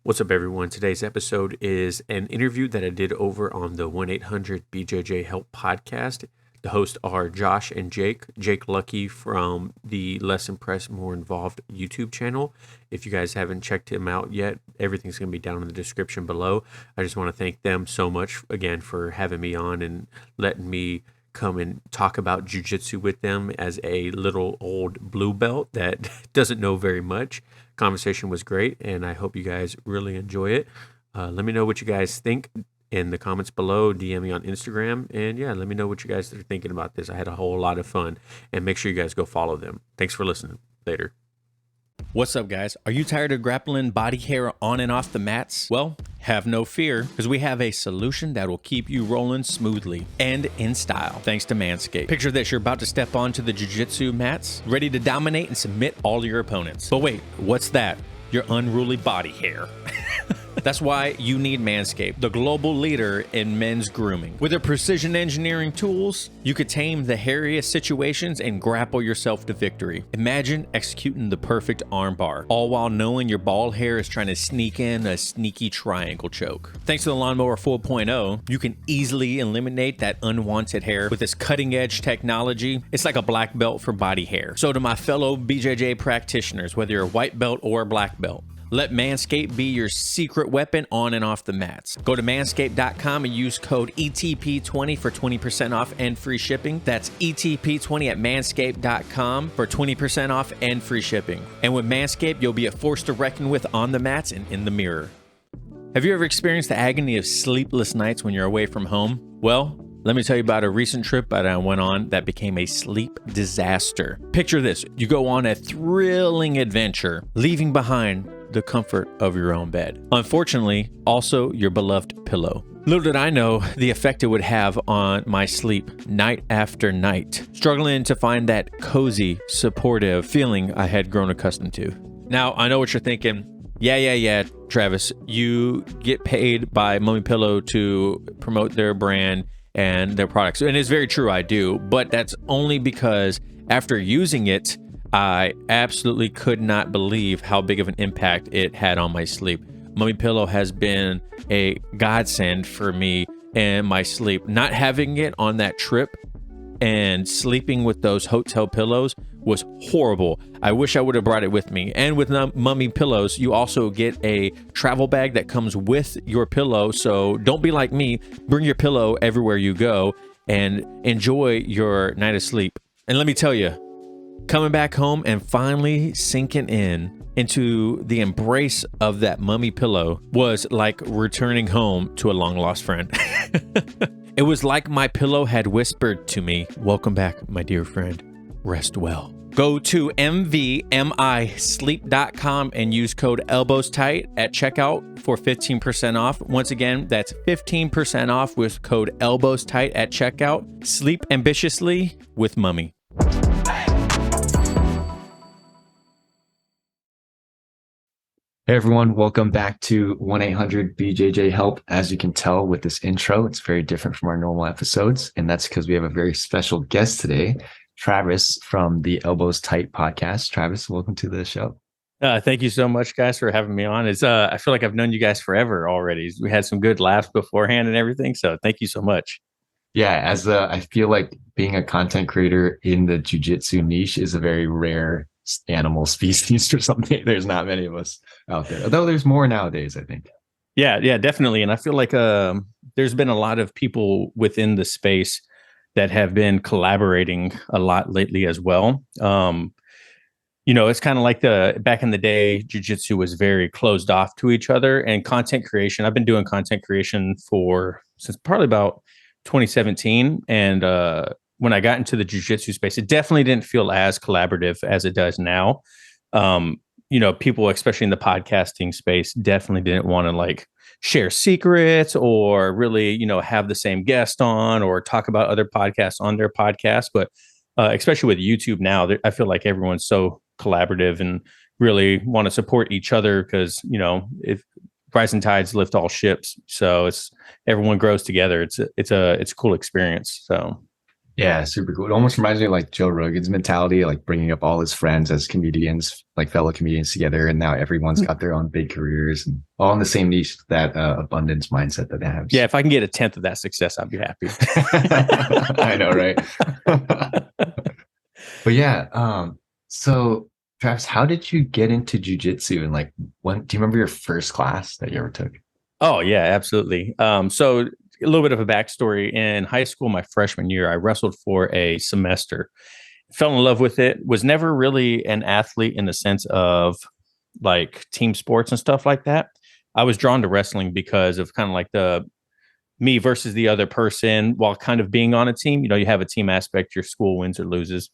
What's up, everyone? Today's episode is an interview that I did over on the 1-800-BJJ Help podcast. The hosts are Josh and Jake. Jake Lucky from the Less Impressed, More Involved YouTube channel. If you guys haven't checked him out yet, everything's going to be down in the description below. I just want to thank them so much, again, for having me on and letting me come and talk about jiu-jitsu with them as a little old blue belt that doesn't know very much. Conversation was great, and I hope you guys really enjoy it. Let me know what you guys think in the comments below. DM me on Instagram, and yeah, let me know what you guys are thinking about this. I had a whole lot of fun, and make sure you guys go follow them. Thanks for listening. Later. What's up, guys? Are you tired of grappling body hair on and off the mats? Well, have no fear, because we have a solution that will keep you rolling smoothly and in style, thanks to Manscaped. Picture this: you're about to step onto the jiu-jitsu mats, ready to dominate and submit all your opponents. But wait, what's that? Your unruly body hair. That's why you need Manscaped, the global leader in men's grooming. With their precision engineering tools, you could tame the hairiest situations and grapple yourself to victory. Imagine executing the perfect armbar, all while knowing your bald hair is trying to sneak in a sneaky triangle choke. Thanks to the Lawnmower 4.0, you can easily eliminate that unwanted hair with this cutting-edge technology. It's like a black belt for body hair. So to my fellow BJJ practitioners, whether you're a white belt or a black belt, let Manscaped be your secret weapon on and off the mats. Go to manscaped.com and use code ETP20 for 20% off and free shipping. That's ETP20 at manscaped.com for 20% off and free shipping. And with Manscaped, you'll be a force to reckon with on the mats and in the mirror. Have you ever experienced the agony of sleepless nights when you're away from home? Well, let me tell you about a recent trip that I went on that became a sleep disaster. Picture this: you go on a thrilling adventure, leaving behind the comfort of your own bed. Unfortunately, also your beloved pillow. Little did I know the effect it would have on my sleep night after night, struggling to find that cozy, supportive feeling I had grown accustomed to. Now, I know what you're thinking. Yeah, Travis, you get paid by Mummy Pillow to promote their brand and their products. And it's very true, I do, but that's only because after using it, I absolutely could not believe how big of an impact it had on my sleep. Mummy Pillow has been a godsend for me and my sleep. Not having it on that trip and sleeping with those hotel pillows was horrible. I wish I would have brought it with me. And with Mummy Pillows, you also get a travel bag that comes with your pillow. So don't be like me. Bring your pillow everywhere you go and enjoy your night of sleep. And let me tell you, coming back home and finally sinking into the embrace of that Mummy Pillow was like returning home to a long lost friend. It was like my pillow had whispered to me, "Welcome back, my dear friend. Rest well." Go to mvmisleep.com and use code ElbowsTight at checkout for 15% off. Once again, that's 15% off with code ElbowsTight at checkout. Sleep ambitiously with Mummy. Hey everyone, welcome back to 1-800-BJJ Help. As you can tell with this intro, it's very different from our normal episodes, and that's because we have a very special guest today, Travis from the Elbows Tight podcast. Travis, welcome to the show. Thank you so much, guys, for having me on. I feel like I've known you guys forever already. We had some good laughs beforehand and everything, so thank you so much. Yeah, I feel like being a content creator in the jiu-jitsu niche is a very rare animal species or something. There's not many of us out there, although there's more nowadays, I think. Yeah, definitely. And I feel like there's been a lot of people within the space that have been collaborating a lot lately as well. It's kind of like back in the day, jiu-jitsu was very closed off to each other, and content creation. I've been doing content creation since probably about 2017. And when I got into the jiu-jitsu space, it definitely didn't feel as collaborative as it does now. People, especially in the podcasting space, definitely didn't want to like share secrets or really, have the same guest on or talk about other podcasts on their podcast. But especially with YouTube now, I feel like everyone's so collaborative and really want to support each other because, if rising tides lift all ships, so everyone grows together. It's a cool experience. So. Yeah, super cool. It almost reminds me of like Joe Rogan's mentality, like bringing up all his friends as comedians, like fellow comedians together, and now everyone's got their own big careers and all in the same niche. That abundance mindset that they have. Yeah, if I can get a tenth of that success, I'd be happy. I know, right? But yeah, so Travis, how did you get into jujitsu, and like when do you remember your first class that you ever took? Oh yeah, absolutely. So a little bit of a backstory. In high school, my freshman year, I wrestled for a semester. Fell in love with it. Was never really an athlete in the sense of like team sports and stuff like that. I was drawn to wrestling because of kind of like the me versus the other person while kind of being on a team. You know, you have a team aspect, your school wins or loses.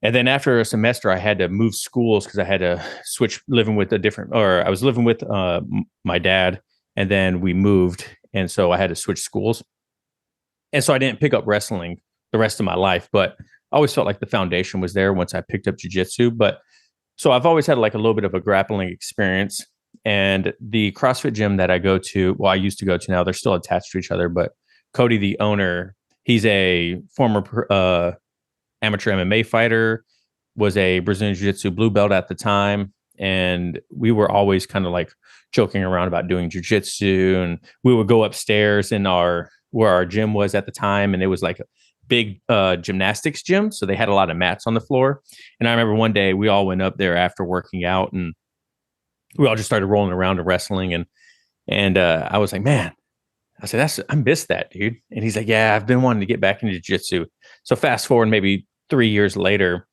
And then after a semester, I had to move schools because I had to switch living with a different, or I was living with my dad, and then we moved. And so I had to switch schools. And so I didn't pick up wrestling the rest of my life, but I always felt like the foundation was there once I picked up jujitsu. But so I've always had like a little bit of a grappling experience. And the CrossFit gym that I go to, well, I used to go to now, they're still attached to each other, but Cody, the owner, he's a former amateur MMA fighter, was a Brazilian Jiu-Jitsu blue belt at the time. And we were always kind of like joking around about doing jiu-jitsu. And we would go upstairs in our where our gym was at the time. And it was like a big gymnastics gym. So they had a lot of mats on the floor. And I remember one day we all went up there after working out and we all just started rolling around and wrestling. And I was like, man, I said, I miss that, dude. And he's like, yeah, I've been wanting to get back into jiu-jitsu. So fast forward maybe 3 years later,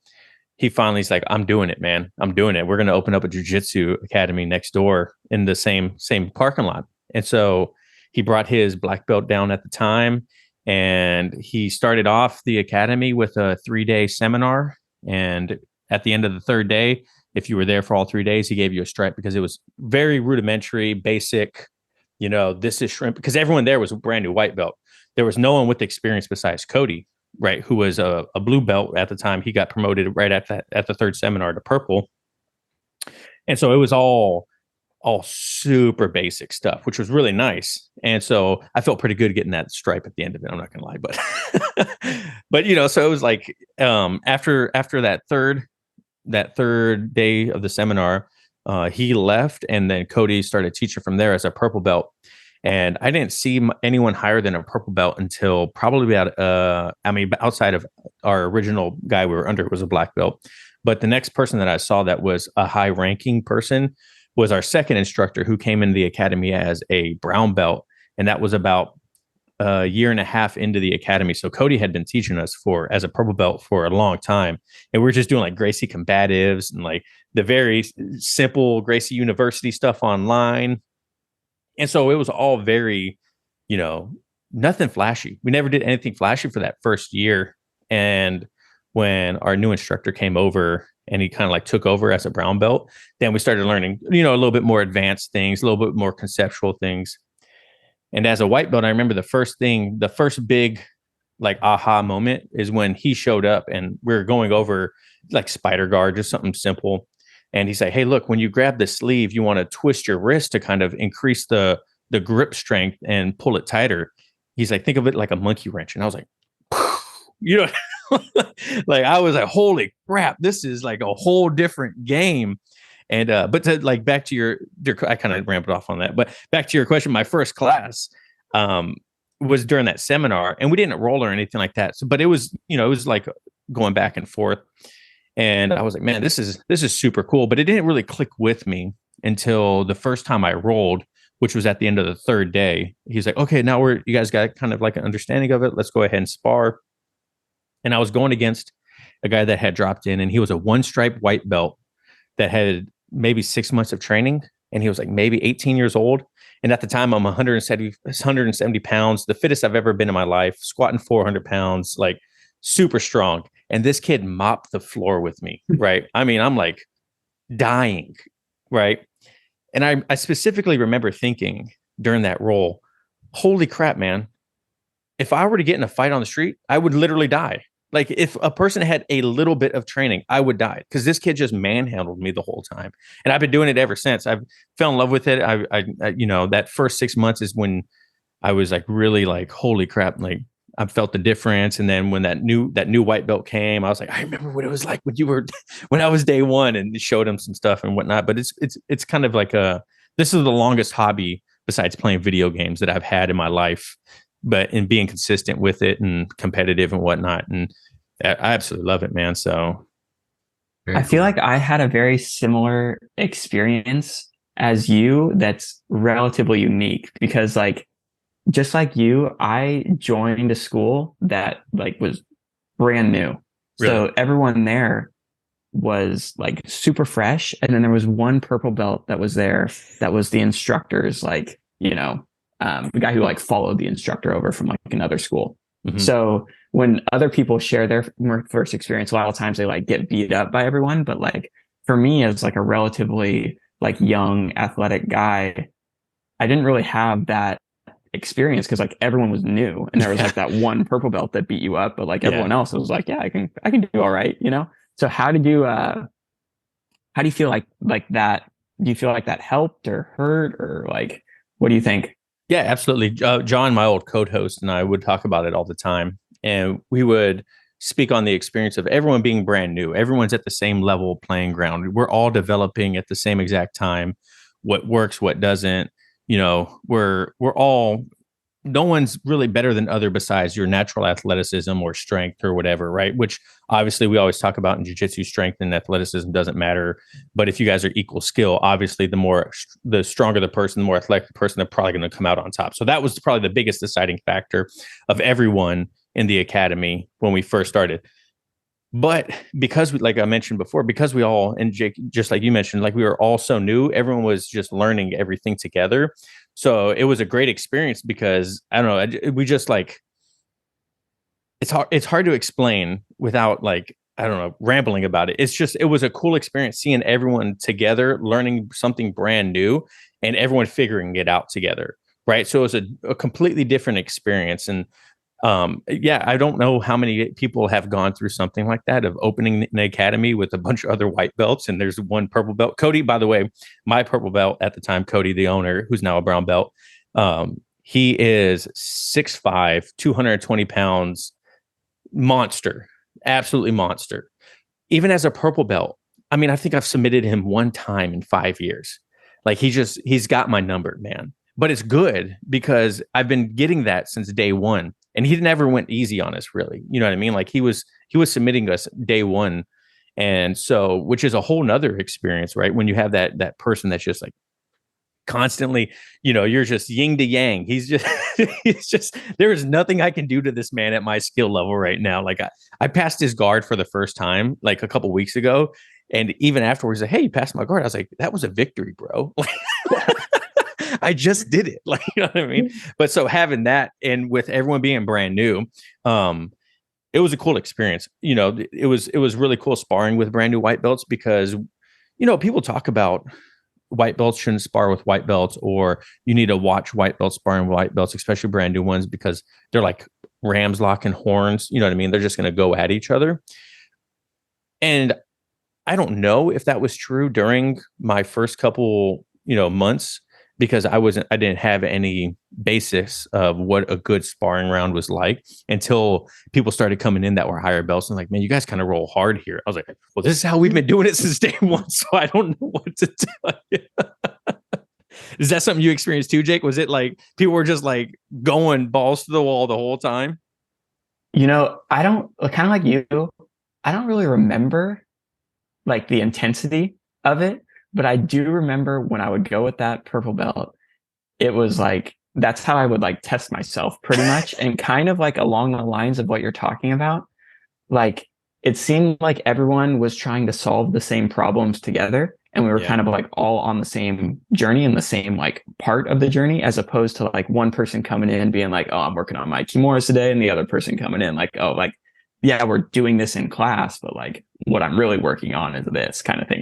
he finally's like, I'm doing it, man. I'm doing it. We're going to open up a jiu-jitsu academy next door in the same parking lot. And so he brought his black belt down at the time and he started off the academy with a 3-day seminar. And at the end of the third day, if you were there for all 3 days, he gave you a stripe because it was very rudimentary, basic, you know, this is shrimp, because everyone there was a brand new white belt. There was no one with experience besides Cody, right, who was a blue belt at the time. He got promoted right at the third seminar to purple. And so it was all super basic stuff, which was really nice. And so I felt pretty good getting that stripe at the end of it. I'm not gonna lie, but but you know, so it was like after that third day of the seminar, he left, and then Cody started teaching from there as a purple belt. And I didn't see anyone higher than a purple belt until probably about, outside of our original guy we were under was a black belt. But the next person that I saw that was a high ranking person was our second instructor who came into the academy as a brown belt. And that was about a year and a half into the academy. So Cody had been teaching us as a purple belt for a long time. And we are just doing like Gracie combatives and like the very simple Gracie University stuff online. And so it was all very, you know, nothing flashy. We never did anything flashy for that first year. And when our new instructor came over and he kind of like took over as a brown belt, then we started learning, you know, a little bit more advanced things, a little bit more conceptual things. And as a white belt, I remember the first big like aha moment is when he showed up and we were going over like spider guard, just something simple. And he's like, hey, look, when you grab the sleeve, you want to twist your wrist to kind of increase the grip strength and pull it tighter. He's like, think of it like a monkey wrench. And I was like, you know, like I was like, holy crap, this is like a whole different game. And but to like back to your I kind of ramped off on that, but back to your question, my first class was during that seminar, and we didn't roll or anything like that. So, but it was, you know, it was like going back and forth. And I was like, man, this is super cool. But it didn't really click with me until the first time I rolled, which was at the end of the third day. He's like, okay, now you guys got kind of like an understanding of it. Let's go ahead and spar. And I was going against a guy that had dropped in, and he was a one stripe white belt that had maybe 6 months of training. And he was like maybe 18 years old. And at the time, I'm 170 pounds, the fittest I've ever been in my life, squatting 400 pounds, like super strong. And this kid mopped the floor with me, right? I mean, I'm like dying, right? And I specifically remember thinking during that roll, holy crap, man. If I were to get in a fight on the street, I would literally die. Like if a person had a little bit of training, I would die because this kid just manhandled me the whole time. And I've been doing it ever since. I've fell in love with it. I you know, that first 6 months is when I was like really like, holy crap, like I felt the difference. And then when that new white belt came, I was like, I remember what it was like when you were when I was day one, and showed him some stuff and whatnot. But it's kind of like this is the longest hobby besides playing video games that I've had in my life, but in being consistent with it and competitive and whatnot. And I absolutely love it, man. So Very I feel cool. like I had a very similar experience as you that's relatively unique because like just like you, I joined a school that like was brand new. really, So everyone there was like super fresh. And then there was one purple belt that was there that was the instructor's like, the guy who like followed the instructor over from like another school. Mhm. So when other people share their first experience, a lot of times they like get beat up by everyone. But like for me as like a relatively like young athletic guy, I didn't really have that experience because like everyone was new and there was like that one purple belt that beat you up, but like everyone else was like, yeah, I can do all right, So how do you feel like that? Do you feel like that helped or hurt or like what do you think? Yeah, absolutely. John, my old co-host, and I would talk about it all the time, and we would speak on the experience of everyone being brand new. Everyone's at the same level playing ground. We're all developing at the same exact time. What works, what doesn't. We're all, no one's really better than other besides your natural athleticism or strength or whatever, right? Which obviously we always talk about in jiu-jitsu, strength and athleticism doesn't matter. But if you guys are equal skill, obviously the stronger the person, the more athletic the person, they're probably going to come out on top. So that was probably the biggest deciding factor of everyone in the academy when we first started. But because like I mentioned before, because we all, and Jake, just like you mentioned, like we were all so new, everyone was just learning everything together. So it was a great experience because I don't know, we just like, it's hard to explain without like, I don't know, rambling about it. It was a cool experience seeing everyone together, learning something brand new and everyone figuring it out together. Right. So it was a completely different experience. And yeah, I don't know how many people have gone through something like that of opening an academy with a bunch of other white belts and there's one purple belt. Cody, by the way, my purple belt at the time, Cody, the owner, who's now a brown belt, he is 6'5", 220 pounds, monster, absolutely monster. Even as a purple belt, I mean, I think I've submitted him one time in 5 years. Like he's got my number, man. But it's good because I've been getting that since day one. And he never went easy on us, really. You know what I mean? Like he was submitting us day one. And so, which is a whole nother experience, right? When you have that person that's just like constantly, you're just yin to yang. It's just, there is nothing I can do to this man at my skill level right now. Like I passed his guard for the first time, like a couple weeks ago. And even afterwards, like, hey, you passed my guard. I was like, that was a victory, bro. I just did it. Like, you know what I mean? But so having that and with everyone being brand new, it was a cool experience. It was really cool sparring with brand new white belts because, people talk about white belts shouldn't spar with white belts, or you need to watch white belts sparring with white belts, especially brand new ones, because they're like rams locking horns. You know what I mean? They're just going to go at each other. And I don't know if that was true during my first couple, months, because I didn't have any basics of what a good sparring round was like until people started coming in that were higher belts and like, man, you guys kind of roll hard here. I was like, well, this is how we've been doing it since day one. So I don't know what to tell you. Is that something you experienced too, Jake? Was it like people were just like going balls to the wall the whole time? I don't kind of like you. I don't really remember like the intensity of it, but I do remember when I would go with that purple belt, it was like, that's how I would like test myself pretty much. And kind of like along the lines of what you're talking about, like it seemed like everyone was trying to solve the same problems together. And we were kind of like all on the same journey and the same like part of the journey, as opposed to like one person coming in being like, oh, I'm working on my kimuras today. And the other person coming in like, oh, like, yeah, we're doing this in class, but like what I'm really working on is this kind of thing.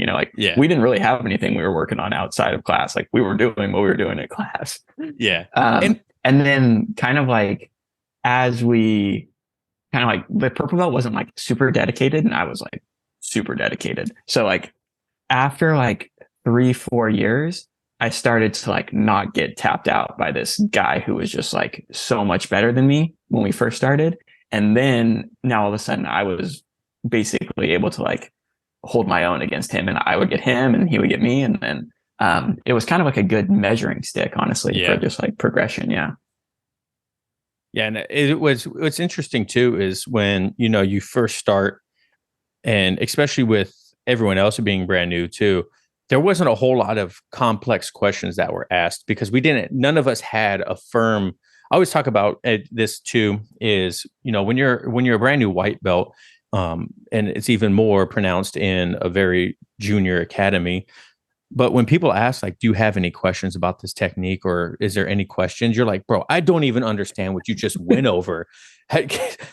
We didn't really have anything we were working on outside of class. Like we were doing what we were doing in class. Yeah. And then kind of like, as we kind of like the purple belt wasn't like super dedicated and I was like super dedicated. So like after like 3-4 years, I started to like not get tapped out by this guy who was just like so much better than me when we first started. And then now all of a sudden I was basically able to like hold my own against him, and I would get him and he would get me. And then it was kind of like a good measuring stick, honestly, for just like progression. Yeah. Yeah. And what's interesting too is when, you first start, and especially with everyone else being brand new too, there wasn't a whole lot of complex questions that were asked because none of us had a firm. I always talk about this too is, when you're a brand new white belt, and it's even more pronounced in a very junior academy. But when people ask, like, do you have any questions about this technique, or is there any questions? You're like, bro, I don't even understand what you just went over.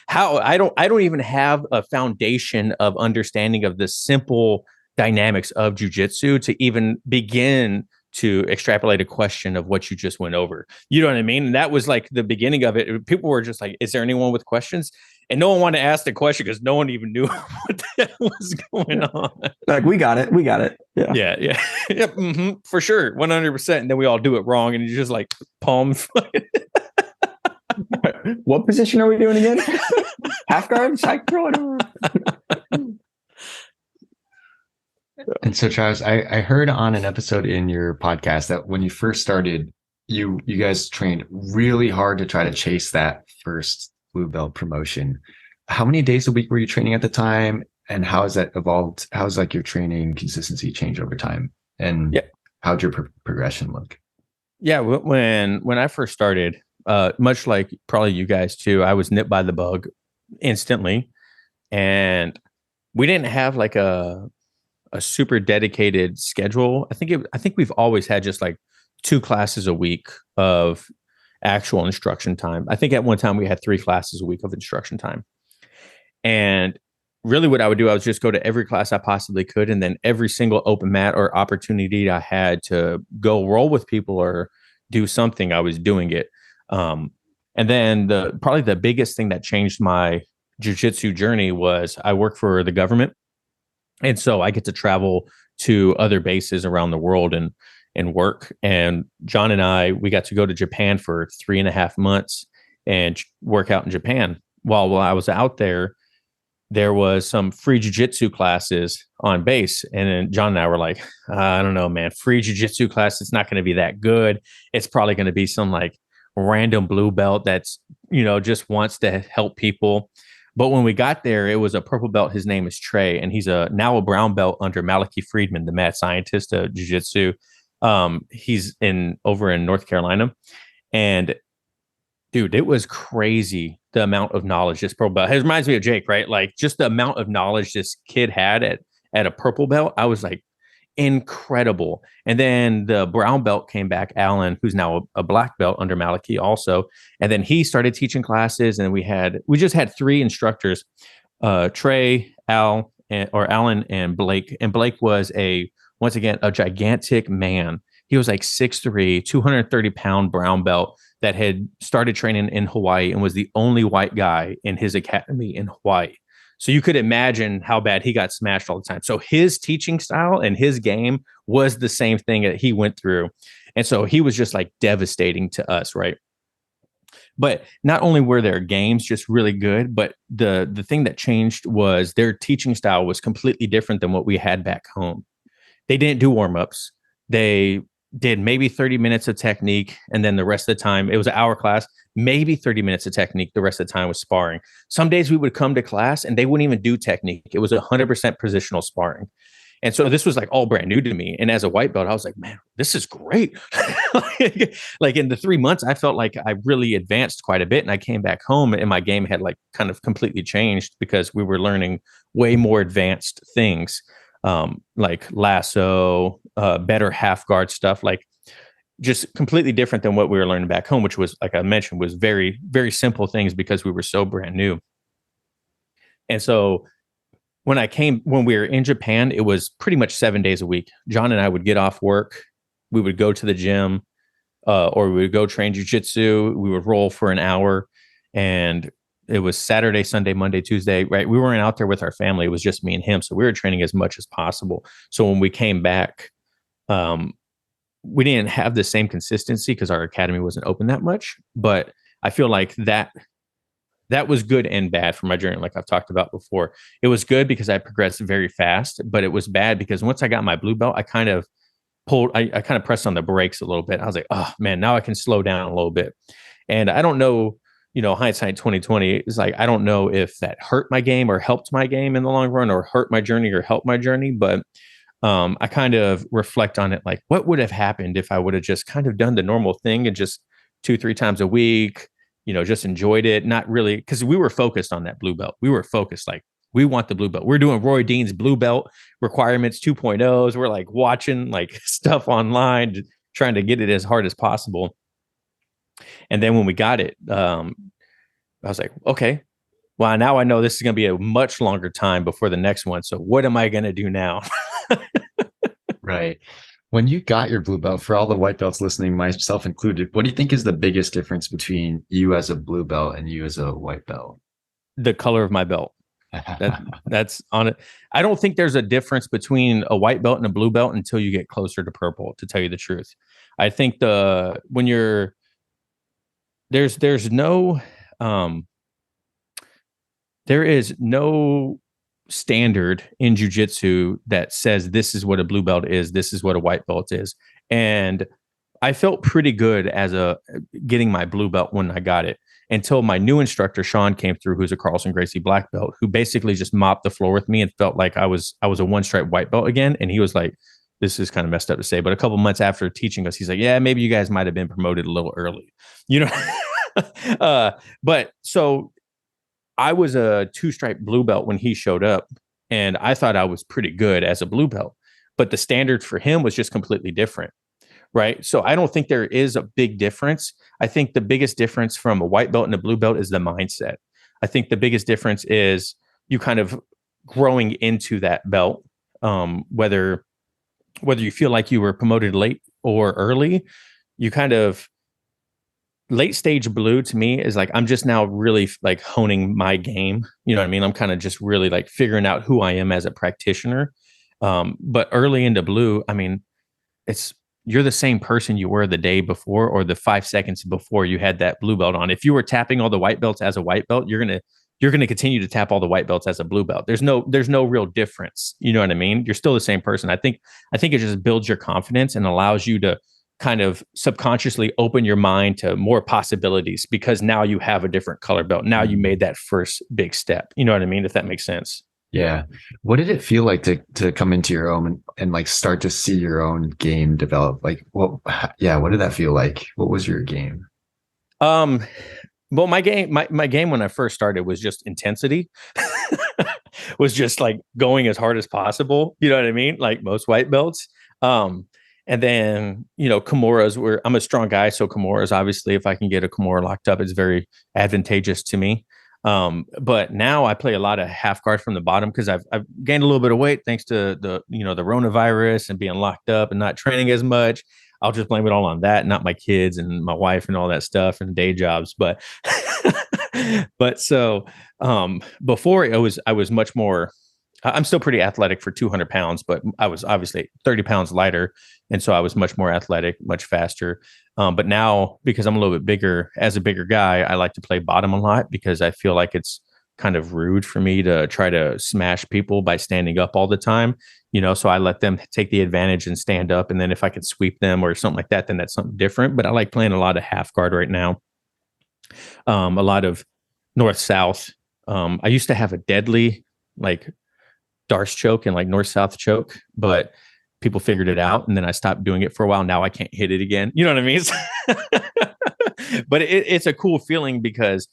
How I don't even have a foundation of understanding of the simple dynamics of jiu-jitsu to even begin to extrapolate a question of what you just went over. You know what I mean? And that was like the beginning of it. People were just like, is there anyone with questions? And no one wanted to ask the question because no one even knew what the hell was going on. Like, we got it. Yeah. Yeah. Yep. For sure. 100%. And then we all do it wrong. And you just like palms. What position are we doing again? Half guard, side throw. And so, Travis, I heard on an episode in your podcast that when you first started, you guys trained really hard to try to chase that first blue belt promotion. How many days a week were you training at the time, and how has that evolved? How's like your training consistency change over time, and how'd your progression look? Yeah, when I first started, much like probably you guys too, I was nipped by the bug instantly, and we didn't have like a super dedicated schedule. I think we've always had just like 2 classes a week of actual instruction time. I think at one time we had 3 classes a week of instruction time. And really what I would do, I would just go to every class I possibly could. And then every single open mat or opportunity I had to go roll with people or do something, I was doing it. And then probably the biggest thing that changed my jiu-jitsu journey was I work for the government. And so I get to travel to other bases around the world and work. And John and we got to go to Japan for 3.5 months and work out in Japan. While I was out there was some free jiu-jitsu classes on base. And then John and I were like, I don't know, man, free jiu-jitsu class, it's not going to be that good. It's probably going to be some like random blue belt that's, just wants to help people. But when we got there, it was a purple belt. His name is Trey, and he's now a brown belt under Malachi Friedman, the mad scientist of jiu-jitsu. He's over in North Carolina. And dude, it was crazy the amount of knowledge this purple belt. It reminds me of Jake, right? Like just the amount of knowledge this kid had at a purple belt. I was like, incredible. And then the brown belt came back, Alan, who's now a black belt under Malachi also. And then he started teaching classes, and we just had 3 instructors, Trey, Alan, and Blake. And Blake was once again, a gigantic man. He was like 6'3", 230-pound brown belt that had started training in Hawaii and was the only white guy in his academy in Hawaii. So you could imagine how bad he got smashed all the time. So his teaching style and his game was the same thing that he went through. And so he was just like devastating to us, right? But not only were their games just really good, but the thing that changed was their teaching style was completely different than what we had back home. They didn't do warm-ups. They did maybe 30 minutes of technique, and then the rest of the time, it was an hour class, maybe 30 minutes of technique. The rest of the time was sparring. Some days we would come to class and they wouldn't even do technique. It was 100% positional sparring. And so this was like all brand new to me. And as a white belt, I was like, man, this is great. Like in the 3 months, I felt like I really advanced quite a bit. And I came back home and my game had like kind of completely changed because we were learning way more advanced things, like lasso, better half guard stuff, like just completely different than what we were learning back home, which was, like I mentioned, was very, very simple things because we were so brand new. And so when we were in Japan, it was pretty much 7 days a week. John and I would get off work. We would go to the gym, or we would go train jiu-jitsu. We would roll for an hour, and it was Saturday, Sunday, Monday, Tuesday, right? We weren't out there with our family. It was just me and him. So we were training as much as possible. So when we came back, we didn't have the same consistency because our academy wasn't open that much. But I feel like that was good and bad for my journey. Like I've talked about before, it was good because I progressed very fast, but it was bad because once I got my blue belt, I kind of pressed on the brakes a little bit. I was like, oh man, now I can slow down a little bit. And I don't know, hindsight 2020 is like, I don't know if that hurt my game or helped my game in the long run, or hurt my journey or helped my journey. But I kind of reflect on it like, what would have happened if I would have just kind of done the normal thing and just 2-3 times a week, just enjoyed it. Not really, because we were focused on that blue belt. We were focused like, we want the blue belt. We're doing Roy Dean's blue belt requirements 2.0s. We're like watching like stuff online, trying to get it as hard as possible. And then when we got it, I was like, okay, well, now I know this is going to be a much longer time before the next one. So what am I going to do now? Right. When you got your blue belt, for all the white belts listening, myself included, what do you think is the biggest difference between you as a blue belt and you as a white belt? The color of my belt. That's on it. I don't think there's a difference between a white belt and a blue belt until you get closer to purple, to tell you the truth. I think there's no there is no standard in jiu-jitsu that says this is what a blue belt is, this is what a white belt is. And I felt pretty good as getting my blue belt when I got it, until my new instructor, Sean, came through, who's a Carlson Gracie black belt, who basically just mopped the floor with me and felt like I was a one stripe white belt again. And he was like, this is kind of messed up to say, but a couple months after teaching us, he's like, yeah, maybe you guys might have been promoted a little early, but so I was a 2-stripe blue belt when he showed up, and I thought I was pretty good as a blue belt, but the standard for him was just completely different. Right. So I don't think there is a big difference. I think the biggest difference from a white belt and a blue belt is the mindset. I think the biggest difference is you kind of growing into that belt, whether you feel like you were promoted late or early. You kind of, late stage blue to me is like, I'm just now really like honing my game. You know what I mean? I'm kind of just really like figuring out who I am as a practitioner. But early into blue, I mean, you're the same person you were the day before or the 5 seconds before you had that blue belt on. If you were tapping all the white belts as a white belt, you're going to continue to tap all the white belts as a blue belt. There's no real difference. You know what I mean? You're still the same person. I think it just builds your confidence and allows you to kind of subconsciously open your mind to more possibilities, because now you have a different color belt. Now you made that first big step. You know what I mean? If that makes sense. Yeah. What did it feel like to come into your own and like start to see your own game develop? Like, what did that feel like? What was your game? Well, my game when I first started was just intensity. Was just like going as hard as possible. You know what I mean? Like most white belts. And then, Kimuras I'm a strong guy. So Kimuras, obviously, if I can get a Kimura locked up, it's very advantageous to me. But now I play a lot of half guard from the bottom because I've gained a little bit of weight thanks to the coronavirus and being locked up and not training as much. I'll just blame it all on that, not my kids and my wife and all that stuff and day jobs. But so before I was much more. I'm still pretty athletic for 200 pounds, but I was obviously 30 pounds lighter. And so I was much more athletic, much faster. But now, because I'm a little bit bigger, as a bigger guy, I like to play bottom a lot because I feel like it's kind of rude for me to try to smash people by standing up all the time. So I let them take the advantage and stand up. And then if I could sweep them or something like that, then that's something different. But I like playing a lot of half guard right now. A lot of north-south. I used to have a deadly, like, Darce choke and like north-south choke, but people figured it out. And then I stopped doing it for a while. Now I can't hit it again. You know what I mean? But it's a cool feeling because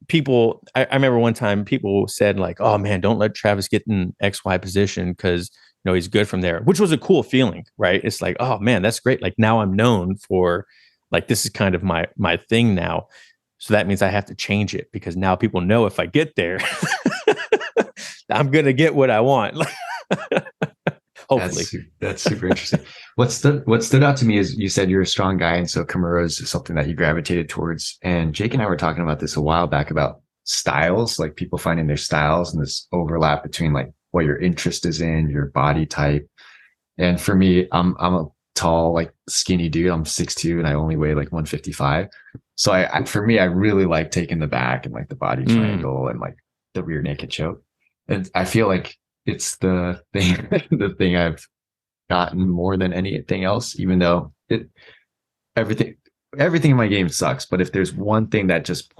people, I remember one time people said like, oh man, don't let Travis get in XY position because he's good from there, which was a cool feeling, right? It's like, oh man, that's great. Like now I'm known for like, this is kind of my thing now. So that means I have to change it because now people know if I get there, I'm going to get what I want. Hopefully. That's super interesting. What stood out to me is you said you're a strong guy. And so Kimura is something that you gravitated towards. And Jake and I were talking about this a while back about styles, like people finding their styles and this overlap between like what your interest is in, your body type. And for me, I'm a tall, like skinny dude. I'm 6'2" and I only weigh like 155. So for me, I really like taking the back and like the body triangle and like the rear naked choke. And I feel like it's the thing, the thing I've gotten more than anything else, even though everything in my game sucks. But if there's one thing that just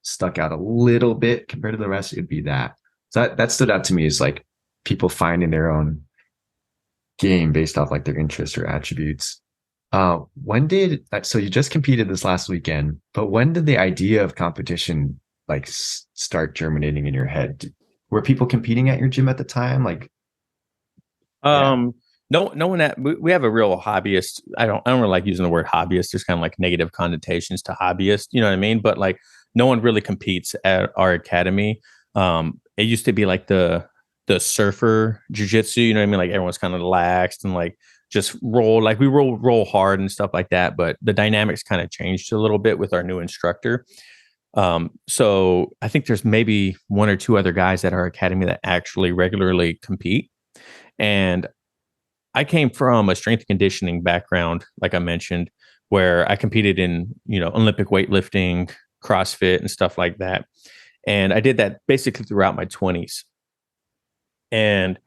stuck out a little bit compared to the rest, it'd be that. So that stood out to me, is like people finding their own game based off like their interests or attributes. So you just competed this last weekend, but when did the idea of competition like start germinating in your head? Were people competing at your gym at the time? Like, no one that we have a real hobbyist. I don't really like using the word hobbyist. There's kind of like negative connotations to hobbyist, you know what I mean? But like no one really competes at our academy. It used to be like the surfer jiu-jitsu, you know what I mean? Like everyone's kind of relaxed and like just roll, like we roll hard and stuff like that. But the dynamics kind of changed a little bit with our new instructor. So I think there's maybe one or two other guys at our academy that actually regularly compete. And I came from a strength and conditioning background, like I mentioned, where I competed in, Olympic weightlifting, CrossFit and stuff like that. And I did that basically throughout my 20s. And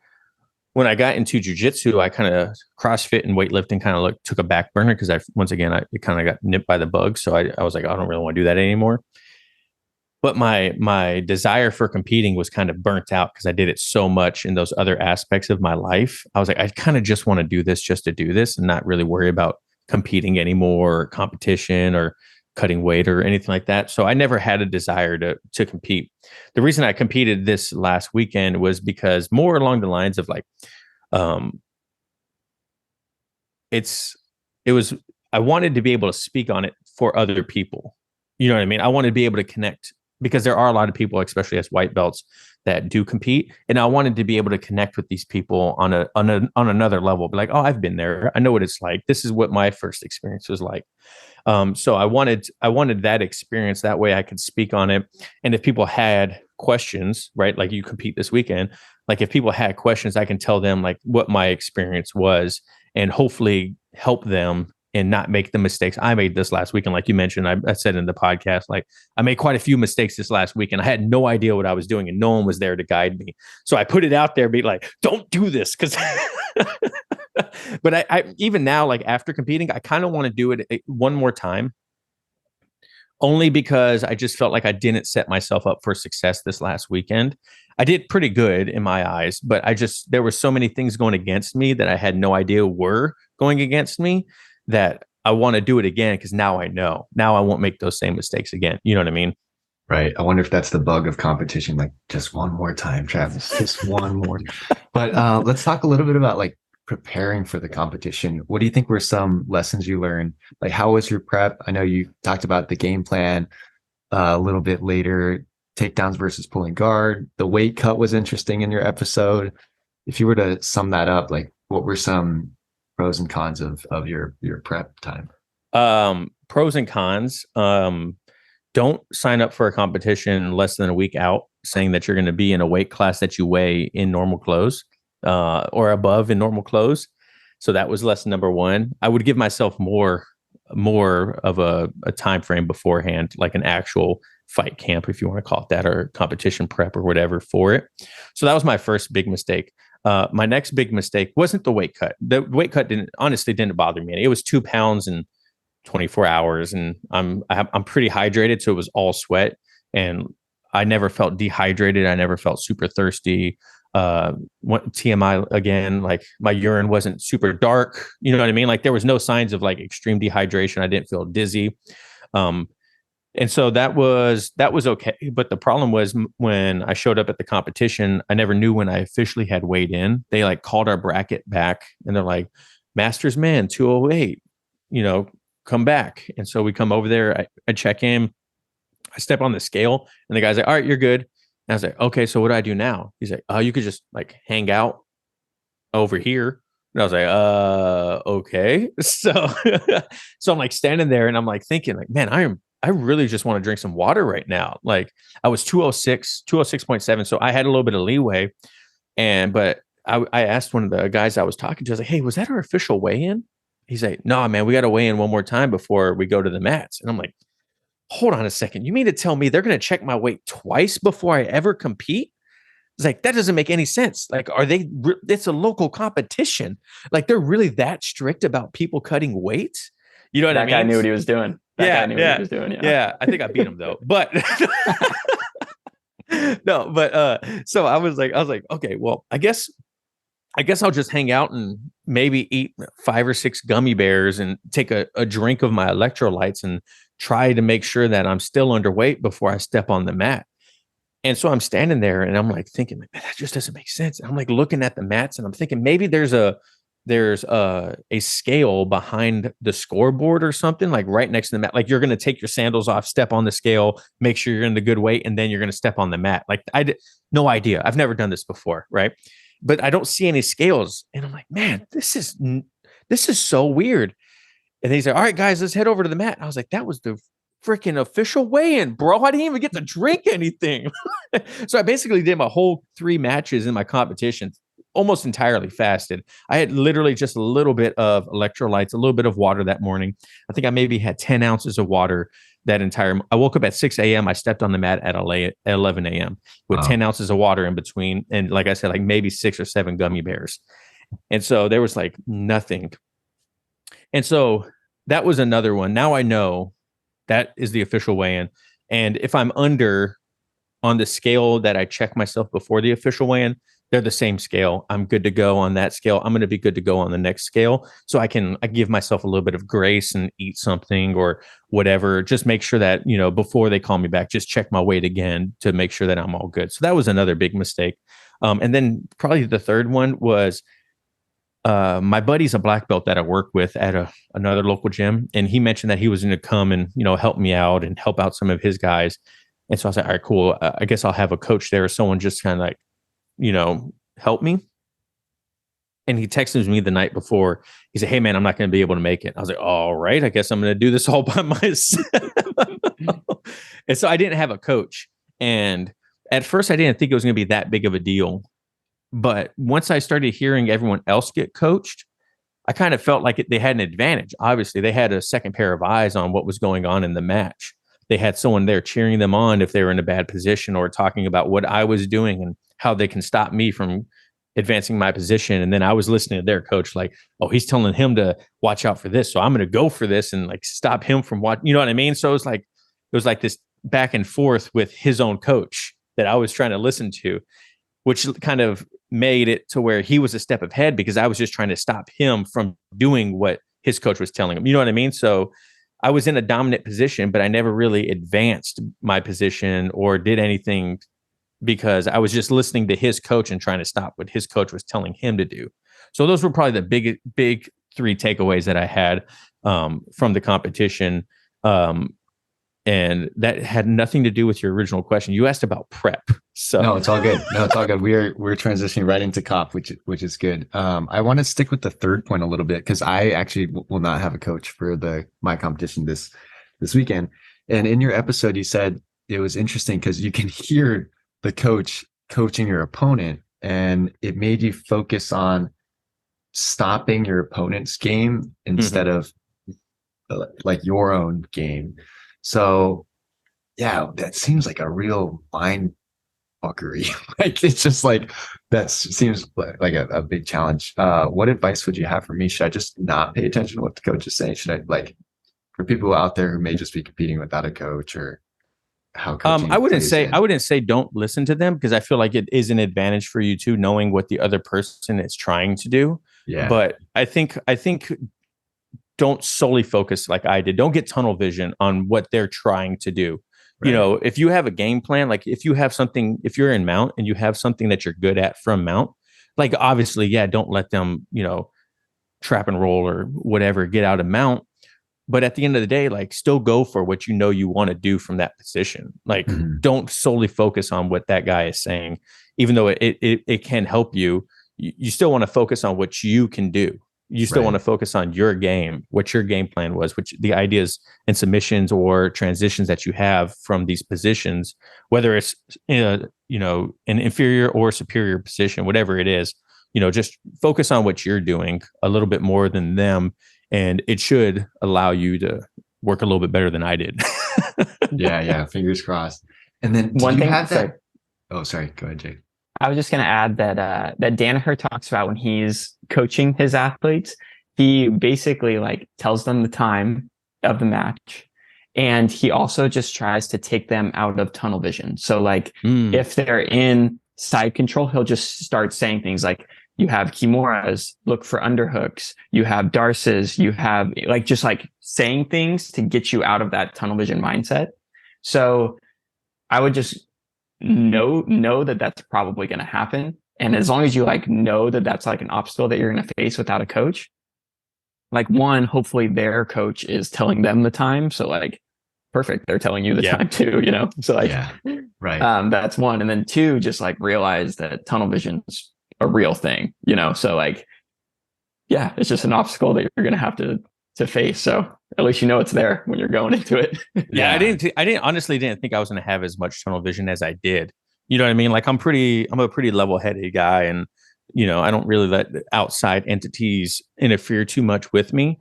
when I got into jiu-jitsu, I kind of CrossFit and weightlifting kind of took a back burner because it kind of got nipped by the bug. So I was like, I don't really want to do that anymore. But my desire for competing was kind of burnt out because I did it so much in those other aspects of my life. I was like, I kind of just want to do this just to do this and not really worry about competing anymore, or competition or cutting weight or anything like that. So I never had a desire to compete. The reason I competed this last weekend was because more along the lines of like, I wanted to be able to speak on it for other people. You know what I mean? I wanted to be able to connect, because there are a lot of people, especially as white belts, that do compete. And I wanted to be able to connect with these people on another level. Be like, oh, I've been there. I know what it's like. This is what my first experience was like. So I wanted that experience. That way I could speak on it. And if people had questions, right, like you compete this weekend, like if people had questions, I can tell them like what my experience was and hopefully help them and not make the mistakes I made this last weekend. Like you mentioned, I said in the podcast, like I made quite a feu mistakes this last week and I had no idea what I was doing and no one was there to guide me. So I put it out there, be like, don't do this. Cause but I even now, like after competing, I kind of want to do it one more time, only because I just felt like I didn't set myself up for success this last weekend. I did pretty good in my eyes, but there were so many things going against me that I had no idea were going against me, that I want to do it again because now I know. Now I won't make those same mistakes again. You know what I mean? Right. I wonder if that's the bug of competition. Like just one more time, Travis, just one more. But let's talk a little bit about like preparing for the competition. What do you think were some lessons you learned? Like, how was your prep? I know you talked about the game plan a little bit later, takedowns versus pulling guard. The weight cut was interesting in your episode. If you were to sum that up, like what were some pros and cons of your prep time? Pros and cons. Don't sign up for a competition less than a week out saying that you're going to be in a weight class that you weigh in normal clothes, or above in normal clothes. So that was lesson number one. I would give myself more of a time frame beforehand, like an actual fight camp, if you want to call it that, or competition prep or whatever for it. So that was my first big mistake. My next big mistake wasn't the weight cut. The weight cut didn't bother me. It was 2 pounds in 24 hours, and I'm pretty hydrated, so it was all sweat, and I never felt dehydrated. I never felt super thirsty. TMI again, like my urine wasn't super dark. You know what I mean? Like there was no signs of like extreme dehydration. I didn't feel dizzy. And so that was okay. But the problem was when I showed up at the competition, I never knew when I officially had weighed in. They like called our bracket back and they're like, Masters man, 208, come back. And so we come over there, I check in, I step on the scale and the guy's like, all right, you're good. And I was like, okay, so what do I do now? He's like, oh, you could just like hang out over here. And I was like, okay. So, so I'm like standing there and I'm like thinking like, man, I really just want to drink some water right now. Like I was 206.7. So I had a little bit of leeway. But I asked one of the guys I was talking to, I was like, hey, was that our official weigh-in? he's like, no, man, we got to weigh in one more time before we go to the mats. And I'm like, hold on a second. You mean to tell me they're going to check my weight twice before I ever compete? It's like, that doesn't make any sense. Like, it's a local competition. Like, they're really that strict about people cutting weight. You know what I mean? That guy knew what he was doing. What he was doing. Yeah. I think I beat him though, but no, but, so I was like, okay, well, I guess I'll just hang out and maybe eat 5 or 6 gummy bears and take a drink of my electrolytes and try to make sure that I'm still underweight before I step on the mat. And so I'm standing there and I'm like thinking, like, man, that just doesn't make sense. And I'm like looking at the mats and I'm thinking maybe there's a scale behind the scoreboard or something, like right next to the mat. Like you're going to take your sandals off, step on the scale, make sure you're in the good weight, and then you're going to step on the mat. Like no idea. I've never done this before. Right. But I don't see any scales. And I'm like, man, this is so weird. And he's like, all right, guys, let's head over to the mat. And I was like, that was the freaking official weigh-in, bro. I didn't even get to drink anything. So I basically did my whole 3 matches in my competition almost entirely fasted. I had literally just a little bit of electrolytes, a little bit of water that morning. I think I maybe had 10 ounces of water I woke up at 6 a.m. I stepped on the mat at 11 a.m. with 10 ounces of water in between. And like I said, like maybe 6 or 7 gummy bears. And so there was like nothing. And so that was another one. Now I know that is the official weigh-in. And if I'm under on the scale that I check myself before the official weigh-in, they're the same scale. I'm good to go on that scale. I'm going to be good to go on the next scale. So I give myself a little bit of grace and eat something or whatever. Just make sure that, before they call me back, just check my weight again to make sure that I'm all good. So that was another big mistake. And then probably the third one was my buddy's a black belt that I work with at another local gym. And he mentioned that he was going to come and, help me out and help out some of his guys. And so I was like, all right, cool. I guess I'll have a coach there or someone just kind of like, help me. And he texted me the night before. He said, hey man, I'm not going to be able to make it. I was like, all right, I guess I'm going to do this all by myself. And so I didn't have a coach. And at first I didn't think it was going to be that big of a deal. But once I started hearing everyone else get coached, I kind of felt like they had an advantage. Obviously, they had a second pair of eyes on what was going on in the match. They had someone there cheering them on if they were in a bad position or talking about what I was doing and how they can stop me from advancing my position. And then I was listening to their coach, like, oh, he's telling him to watch out for this. So I'm going to go for this and like stop him from what, you know what I mean? So it was like this back and forth with his own coach that I was trying to listen to, which kind of made it to where he was a step ahead because I was just trying to stop him from doing what his coach was telling him. You know what I mean? So I was in a dominant position, but I never really advanced my position or did anything because I was just listening to his coach and trying to stop what his coach was telling him to do. So those were probably the big 3 takeaways that I had from the competition. And that had nothing to do with your original question. You asked about prep. So no, it's all good. We're transitioning right into COP, which is good. I want to stick with the third point a little bit because I actually will not have a coach for my competition this weekend. And in your episode, you said it was interesting because you can hear the coach coaching your opponent, and it made you focus on stopping your opponent's game instead of like your own game. So yeah, that seems like a real mind fuckery. Like it's just like that seems like a big challenge. What advice would you have for me? Should I just not pay attention to what the coach is saying? Should I, like, for people out there who may just be competing without a coach, or how coaching I wouldn't say don't listen to them, because I feel like it is an advantage for you too, knowing what the other person is trying to do. Yeah. But I think don't solely focus like I did. Don't get tunnel vision on what they're trying to do. Right. You know, if you have a game plan, like if you're in mount and you have something that you're good at from mount, like obviously, yeah, don't let them, trap and roll or whatever, get out of mount. But at the end of the day, like still go for what you want to do from that position. Like don't solely focus on what that guy is saying, even though it can help you. You still want to focus on what you can do. You still want to focus on your game, what your game plan was, which the ideas and submissions or transitions that you have from these positions, whether it's an inferior or superior position, whatever it is, just focus on what you're doing a little bit more than them. and it should allow you to work a little bit better than I did. Yeah. Fingers crossed. And then did One you thing, have that? sorry. Oh, sorry. Go ahead, Jake. I was just going to add that Danaher talks about when he's coaching his athletes, he basically like tells them the time of the match, and he also just tries to take them out of tunnel vision. So like if they're in side control, he'll just start saying things like, you have kimuras, look for underhooks, you have darces, you have like just like saying things to get you out of that tunnel vision mindset. So I would just know that that's probably going to happen. And as long as you like know that that's like an obstacle that you're going to face without a coach, like one, hopefully their coach is telling them the time. So like, perfect. They're telling you the time too, you know? So like, right. That's one. And then two, just like realize that tunnel vision's a real thing, you know? So like, yeah, it's just an obstacle that you're going to have to face. So at least you know it's there when you're going into it. I didn't honestly didn't think I was going to have as much tunnel vision as I did. You know what I mean? Like I'm a pretty level-headed guy, and you know, I don't really let outside entities interfere too much with me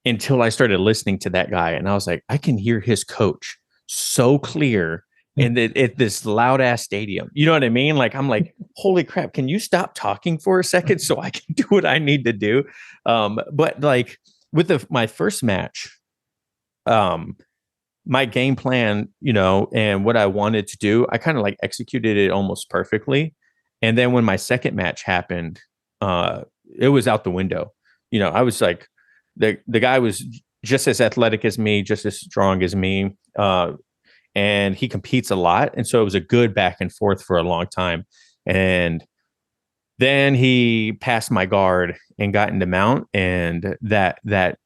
until I started listening to that guy, and I was like, I can hear his coach so clear in this loud ass stadium. You know what I mean? Like I'm like, holy crap! Can you stop talking for a second so I can do what I need to do? But like with my first match, my game plan, you know, and what I wanted to do, I kind of like executed it almost perfectly. And then when my second match happened, it was out the window. You know, I was like, the guy was just as athletic as me, just as strong as me, and he competes a lot, and so it was a good back and forth for a long time. And then he passed my guard and got into mount, and that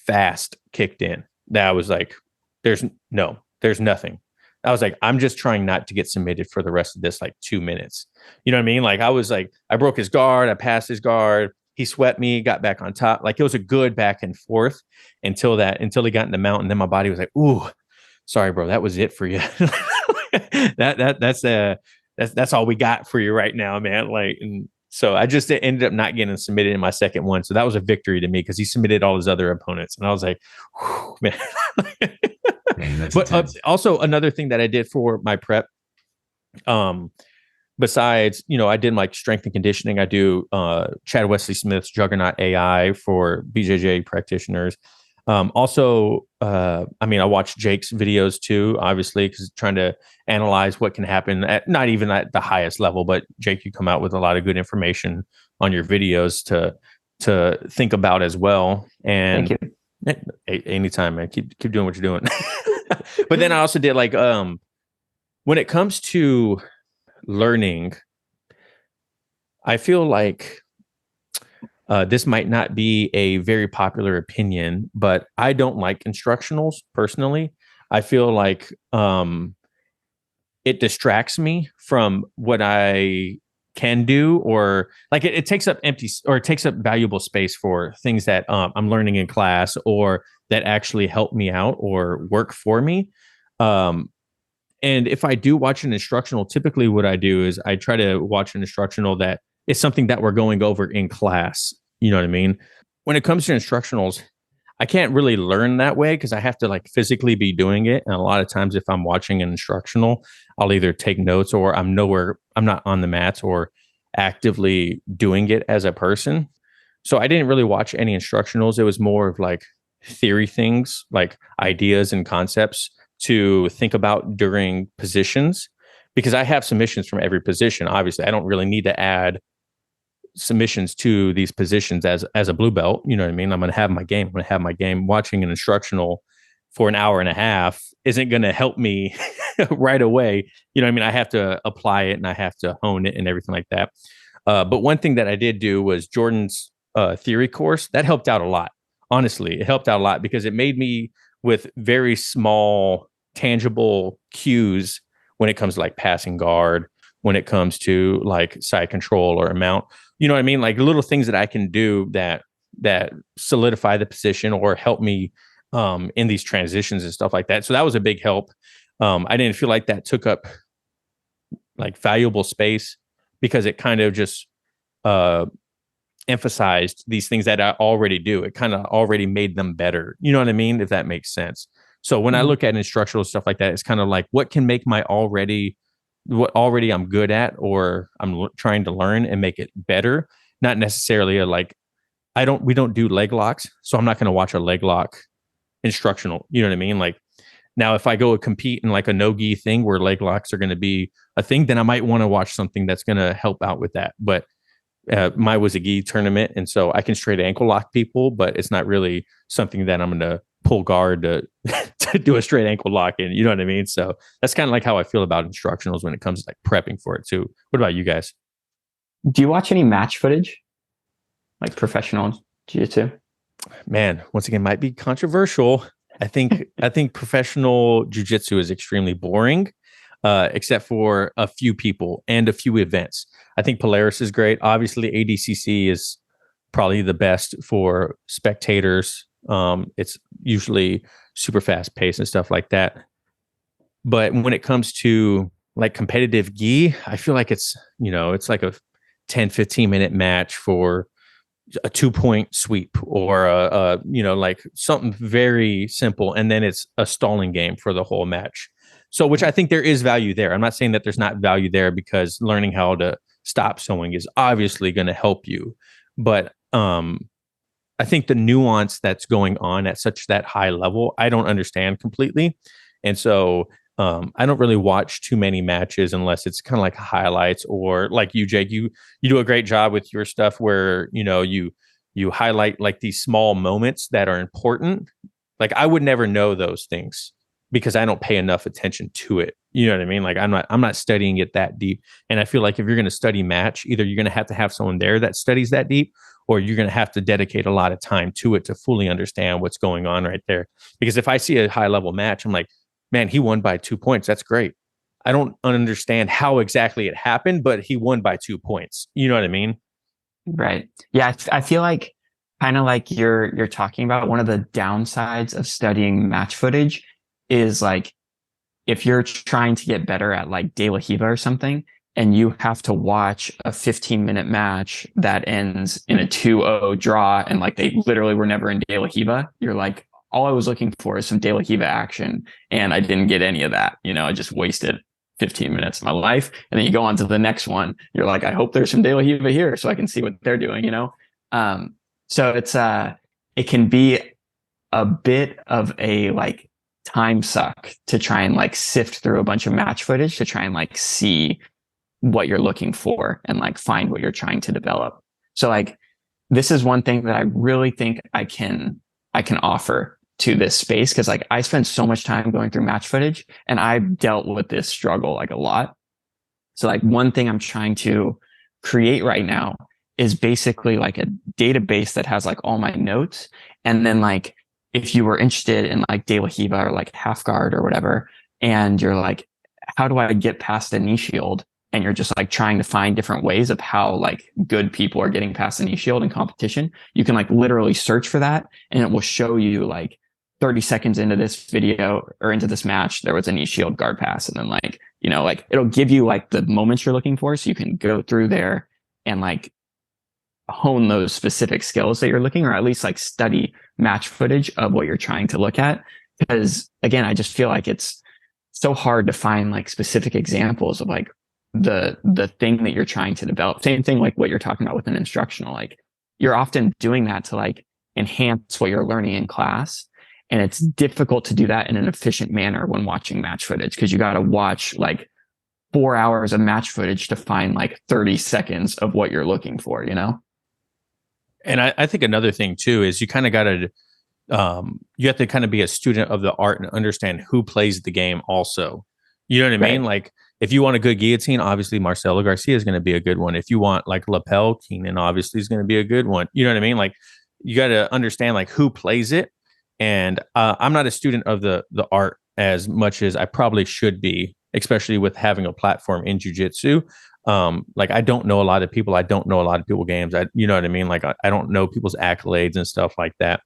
fast kicked in. That was like, there's nothing. I was like, I'm just trying not to get submitted for the rest of this like 2 minutes. You know what I mean? Like I was like, I broke his guard, I passed his guard, he swept me, got back on top. Like it was a good back and forth until he got into mount, and then my body was like, ooh, sorry, bro, that was it for you. That's all we got for you right now, man. Like, and so I just ended up not getting submitted in my second one. So that was a victory to me because he submitted all his other opponents, and I was like, man. Man, but also another thing that I did for my prep, besides, you know, I did like strength and conditioning. I do Chad Wesley Smith's Juggernaut AI for BJJ practitioners. Also, I mean, I watch Jake's videos too, obviously, because trying to analyze what can happen at not even at the highest level, but Jake, you come out with a lot of good information on your videos to think about as well. And thank you. Anytime, man, keep doing what you're doing. But then I also did like, when it comes to learning, I feel like this might not be a very popular opinion, but I don't like instructionals personally. I feel like it distracts me from what I can do, or like it takes up valuable space for things that I'm learning in class or that actually help me out or work for me. And if I do watch an instructional, typically what I do is I try to watch an instructional that is something that we're going over in class. You know what I mean? When it comes to instructionals, I can't really learn that way because I have to like physically be doing it. And a lot of times if I'm watching an instructional, I'll either take notes or I'm not on the mats or actively doing it as a person. So I didn't really watch any instructionals. It was more of like theory things, like ideas and concepts to think about during positions, because I have submissions from every position. Obviously, I don't really need to add submissions to these positions as a blue belt. You know what I mean? I'm going to have my game. Watching an instructional for an hour and a half isn't going to help me right away. You know what I mean? I have to apply it and I have to hone it and everything like that. But one thing that I did do was Jordan's theory course. That helped out a lot. Honestly, it helped out a lot because it made me with very small, tangible cues when it comes to like passing guard, when it comes to like side control or a mount. You know what I mean? Like little things that I can do that solidify the position or help me in these transitions and stuff like that. So that was a big help. I didn't feel like that took up like valuable space because it kind of just emphasized these things that I already do. It kind of already made them better. You know what I mean? If that makes sense. So when I look at instructional stuff like that, it's kind of like what can make what already I'm good at or I'm trying to learn and make it better. Not necessarily we don't do leg locks, so I'm not going to watch a leg lock instructional. You know what I mean? Like now, if I go compete in like a no-gi thing where leg locks are going to be a thing, then I might want to watch something that's going to help out with that. But mine was a gi tournament, and so I can straight ankle lock people, but it's not really something that I'm going to pull guard to to do a straight ankle lock in. You know what I mean? So that's kind of like how I feel about instructionals when it comes to like prepping for it too. What about you guys? Do you watch any match footage, like professional jiu-jitsu? Man, once again, might be controversial. I think professional jiu-jitsu is extremely boring, except for a few people and a few events. I think Polaris is great. Obviously, ADCC is probably the best for spectators. It's usually super fast paced and stuff like that. But when it comes to like competitive gi, I feel like it's like a 10, 15-minute match for a 2-point sweep or like something very simple. And then it's a stalling game for the whole match. So, which I think there is value there. I'm not saying that there's not value there because learning how to stop sewing is obviously going to help you. But I think the nuance that's going on at that high level, I don't understand completely. And so I don't really watch too many matches unless it's kind of like highlights or like you, Jake, you do a great job with your stuff where, you highlight like these small moments that are important. Like I would never know those things because I don't pay enough attention to it. You know what I mean? Like I'm not studying it that deep. And I feel like if you're going to study match, either you're going to have someone there that studies that deep, or you're going to have to dedicate a lot of time to it to fully understand what's going on right there. Because if I see a high level match, I'm like, man, he won by 2 points. That's great. I don't understand how exactly it happened, but he won by 2 points. You know what I mean? Right. Yeah. I feel like kind of like you're talking about one of the downsides of studying match footage is like, if you're trying to get better at like De La Hiva or something, and you have to watch a 15-minute match that ends in a 2-0 draw, and like they literally were never in De La Hiva, you're like, all I was looking for is some De La Hiva action, and I didn't get any of that. I just wasted 15 minutes of my life. And then you go on to the next one. You're like, I hope there's some De La Hiva here so I can see what they're doing, So it can be a bit of a like time suck to try and like sift through a bunch of match footage to try and like see what you're looking for and like find what you're trying to develop. So like this is one thing that I really think I can offer to this space, because like I spend so much time going through match footage and I've dealt with this struggle like a lot. So like one thing I'm trying to create right now is basically like a database that has like all my notes. And then like if you were interested in like De La Hiva or like half guard or whatever, and you're like, how do I get past a knee shield? And you're just like trying to find different ways of how like good people are getting past the knee shield in competition. You can like literally search for that and it will show you like 30 seconds into this video or into this match, there was a knee shield guard pass. And then like, like it'll give you like the moments you're looking for. So you can go through there and like hone those specific skills that you're looking, or at least like study match footage of what you're trying to look at. Because again, I just feel like it's so hard to find like specific examples of like the thing that you're trying to develop. Same thing like what you're talking about with an instructional, like you're often doing that to like enhance what you're learning in class. And it's difficult to do that in an efficient manner when watching match footage, because you got to watch like 4 hours of match footage to find like 30 seconds of what you're looking for, And I think another thing too is you kind of got to you have to kind of be a student of the art and understand who plays the game also. You know what I mean? Like if you want a good guillotine, obviously Marcelo Garcia is going to be a good one. If you want like lapel, Keenan obviously is going to be a good one. You know what I mean? Like you got to understand like who plays it. And I'm not a student of the art as much as I probably should be, especially with having a platform in jiu-jitsu. Like I don't know a lot of people. I don't know a lot of people games. You know what I mean? Like I don't know people's accolades and stuff like that.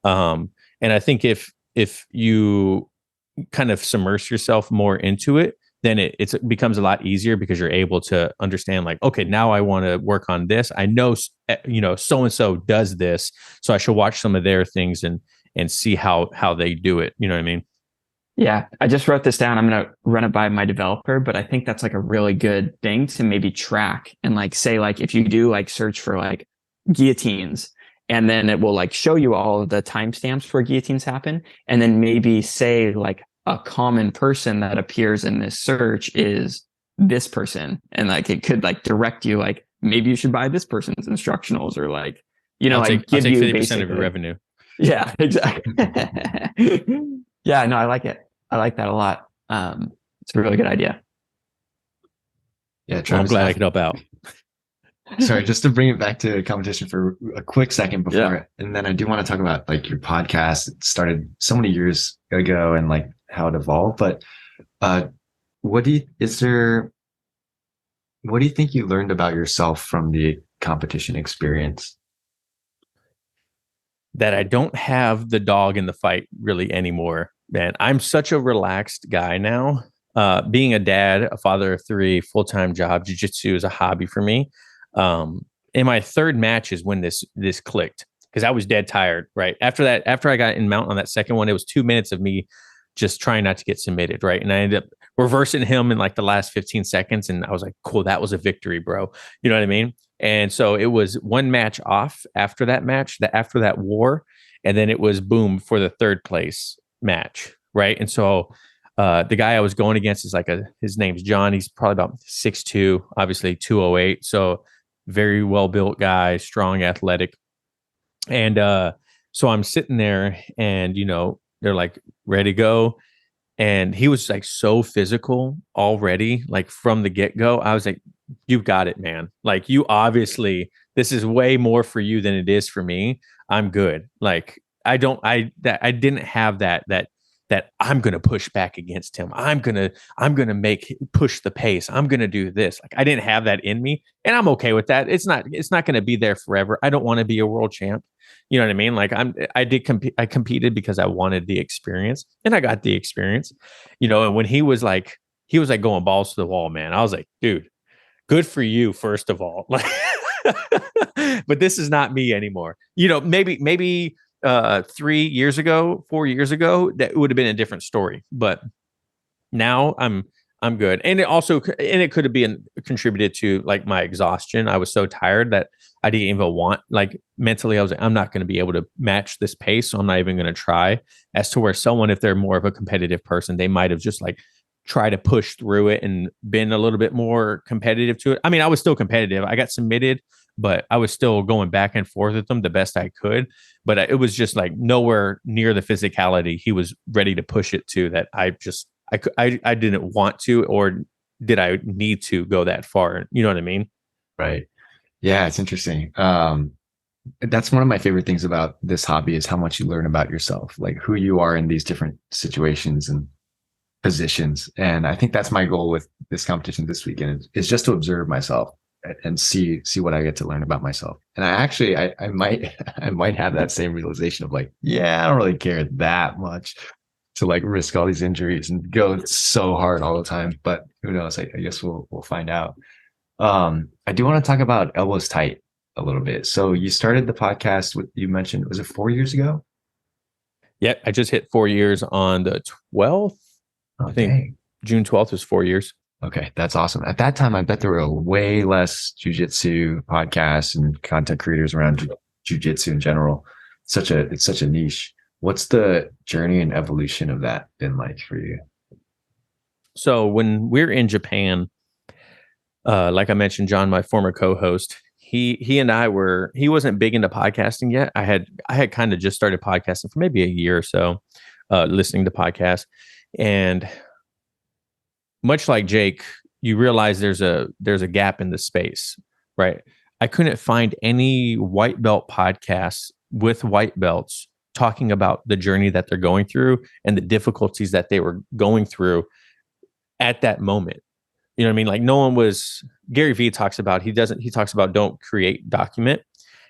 And I think if you kind of submerge yourself more into it, then it becomes a lot easier because you're able to understand like, okay, now I want to work on this. I know, so-and-so does this, so I should watch some of their things and see how they do it. You know what I mean? Yeah, I just wrote this down. I'm going to run it by my developer, but I think that's like a really good thing to maybe track and like say, like, if you do like search for like guillotines, and then it will like show you all of the timestamps where guillotines happen. And then maybe say like a common person that appears in this search is this person. And like, it could like direct you, like, maybe you should buy this person's instructionals, or like, I'll like take give you 50% of your revenue. Yeah, exactly. Yeah, no, I like it. I like that a lot. It's a really good idea. Yeah, Well, I'm glad I could help out. Sorry, just to bring it back to competition for a quick second before, and then I do want to talk about like your podcast. It started so many years ago and like how it evolved. But what do you think you learned about yourself from the competition experience? That I don't have the dog in the fight really anymore, man. I'm such a relaxed guy now. Being a dad, a father of 3, full-time job, jiu-jitsu is a hobby for me. In my third match is when this clicked, because I was dead tired. Right after I got in mount on that second one, it was 2 minutes of me just trying not to get submitted. Right, and I ended up reversing him in like the last 15 seconds, and I was like, "Cool, that was a victory, bro." You know what I mean? And so it was one match off after that match, after that war, and then it was boom for the third place match. Right, and so the guy I was going against is like his name's John. He's probably about 6'2", obviously 208. So very well built guy, strong, athletic. And so I'm sitting there and, they're like, ready to go. And he was like so physical already, like from the get go. I was like, you got it, man. Like, you obviously, this is way more for you than it is for me. I'm good. Like, I didn't have that I'm going to push back against him. I'm going to push the pace. I'm going to do this. Like, I didn't have that in me, and I'm okay with that. It's not going to be there forever. I don't want to be a world champ. You know what I mean? Like, I competed because I wanted the experience, and I got the experience, and when he was like going balls to the wall, man, I was like, dude, good for you. First of all, like, but this is not me anymore. Maybe 3 years ago, 4 years ago, that would have been a different story. But now I'm good. And it could have been contributed to like my exhaustion. I was so tired that I didn't even want, like, mentally, I was like, I'm not going to be able to match this pace. So I'm not even going to try. As to where someone, if they're more of a competitive person, they might have just like try to push through it and been a little bit more competitive to it. I mean, I was still competitive. I got submitted, but I was still going back and forth with them the best I could. But it was just like nowhere near the physicality he was ready to push it to, that I didn't want to, or did I need to go that far? You know what I mean? Right. Yeah, it's interesting. That's one of my favorite things about this hobby, is how much you learn about yourself, like who you are in these different situations and positions. And I think that's my goal with this competition this weekend, is just to observe myself and see what I get to learn about myself. And I might have that same realization of like, yeah, I don't really care that much to like risk all these injuries and go so hard all the time. But who knows? I guess we'll find out. I do want to talk about Elbows Tight a little bit. So you started the podcast you mentioned, was it 4 years ago? Yeah, I just hit 4 years on the 12th. I think dang. June 12th was 4 years. Okay, that's awesome. At that time, I bet there were way less jiu-jitsu podcasts and content creators around jiu-jitsu in general. It's such a niche. What's the journey and evolution of that been like for you? So when we're in Japan, like I mentioned, John, my former co-host, he and he wasn't big into podcasting yet. I had kind of just started podcasting for maybe a year or so, listening to podcasts. And much like Jake, you realize there's a gap in the space, right? I couldn't find any white belt podcasts with white belts talking about the journey that they're going through and the difficulties that they were going through at that moment. You know what I mean? Like, no one was. Gary Vee talks about, he talks about don't create, document.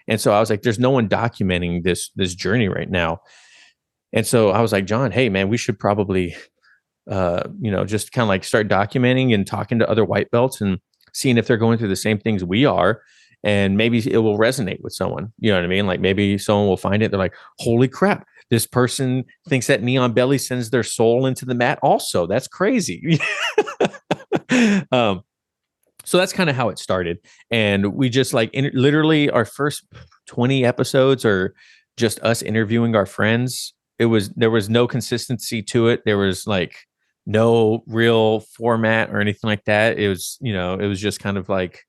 And so I was like, there's no one documenting this journey right now. And so I was like, John, hey man, we should probably just kind of like start documenting and talking to other white belts and seeing if they're going through the same things we are. And maybe it will resonate with someone. You know what I mean? Like maybe someone will find it. They're like, holy crap, this person thinks that Neon Belly sends their soul into the mat also. That's crazy. So that's kind of how it started. And we just like literally our first 20 episodes are just us interviewing our friends. There was no consistency to it. There was like no real format or anything like that. It was, it was just kind of like,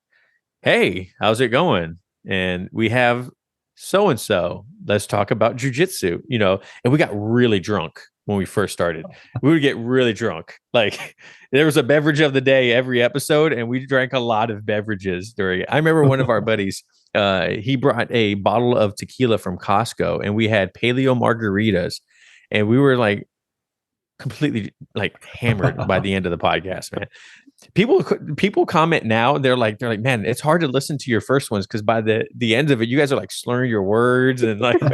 hey, how's it going? And we have so and so. Let's talk about jiu-jitsu, and we got really drunk when we first started. We would get really drunk. Like there was a beverage of the day every episode, and we drank a lot of beverages during it. I remember one of our buddies, he brought a bottle of tequila from Costco, and we had paleo margaritas, and we were like completely like hammered by the end of the podcast, man. People comment now, they're like, man, it's hard to listen to your first ones because by the end of it, you guys are like slurring your words, and like I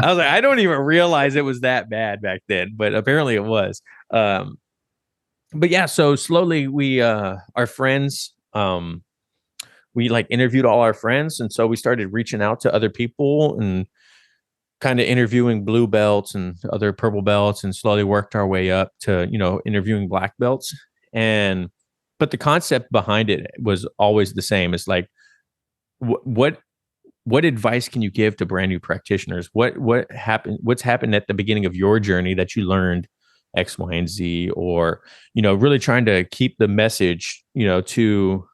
was like, I don't even realize it was that bad back then, but apparently it was. But yeah, so slowly we our friends, we like interviewed all our friends, and so we started reaching out to other people and kind of interviewing blue belts and other purple belts, and slowly worked our way up to interviewing black belts. But the concept behind it was always the same. It's like, what advice can you give to brand new practitioners? What happened? What's happened at the beginning of your journey that you learned X, Y, and Z, or really trying to keep the message to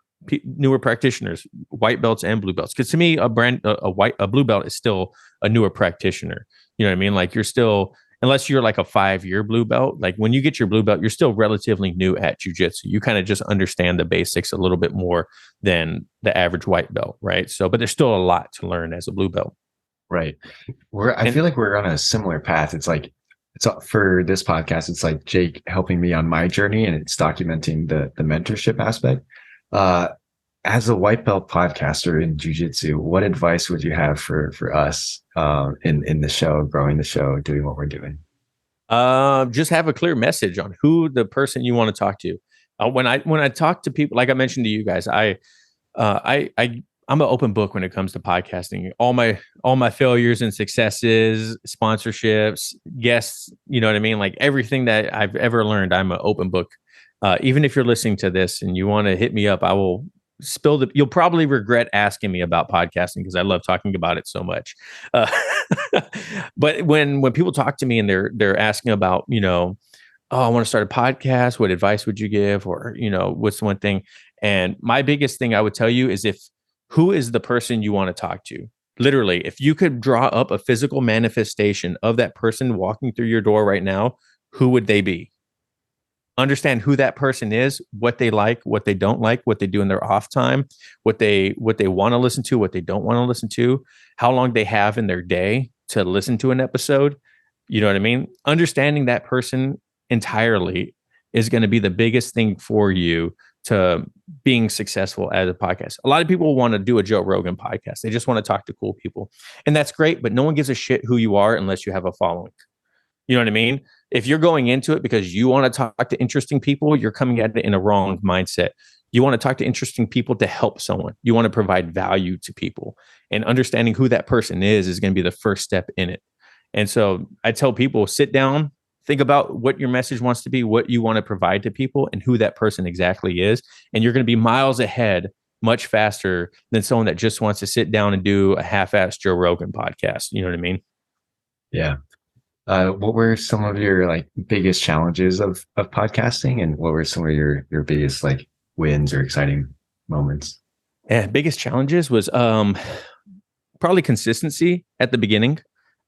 newer practitioners, white belts and blue belts. Because to me, a blue belt is still a newer practitioner. You know what I mean? Like you're still, unless you're like a 5-year blue belt, like when you get your blue belt, you're still relatively new at jiu-jitsu. You kind of just understand the basics a little bit more than the average white belt, right? So, but there's still a lot to learn as a blue belt. Right. I feel like we're on a similar path. It's like, for this podcast, it's like Jake helping me on my journey, and it's documenting the mentorship aspect. As a white belt podcaster in jiu-jitsu, what advice would you have for us in the show, growing the show, doing what we're doing? Just have a clear message on who the person you want to talk to. When I talk to people, like I mentioned to you guys, I'm an open book when it comes to podcasting. All my failures and successes, sponsorships, guests, you know what I mean? Like everything that I've ever learned, I'm an open book. Even if you're listening to this and you want to hit me up, I will you'll probably regret asking me about podcasting because I love talking about it so much. But when people talk to me and they're asking about, oh, I want to start a podcast, what advice would you give? Or, what's the one thing? And my biggest thing I would tell you is who is the person you want to talk to? Literally, if you could draw up a physical manifestation of that person walking through your door right now, who would they be? Understand who that person is, what they like, what they don't like, what they do in their off time, what they want to listen to, what they don't want to listen to, how long they have in their day to listen to an episode. You know what I mean? Understanding that person entirely is going to be the biggest thing for you to being successful as a podcast. A lot of people want to do a Joe Rogan podcast. They just want to talk to cool people. And that's great, but no one gives a shit who you are unless you have a following. You know what I mean? If you're going into it because you want to talk to interesting people, you're coming at it in a wrong mindset. You want to talk to interesting people to help someone. You want to provide value to people, and understanding who that person is going to be the first step in it. And so I tell people, sit down, think about what your message wants to be, what you want to provide to people, and who that person exactly is. And you're going to be miles ahead, much faster than someone that just wants to sit down and do a half-assed Joe Rogan podcast. You know what I mean? Yeah. What were some of your like biggest challenges of podcasting, and what were some of your biggest like wins or exciting moments? Yeah, biggest challenges was probably consistency at the beginning.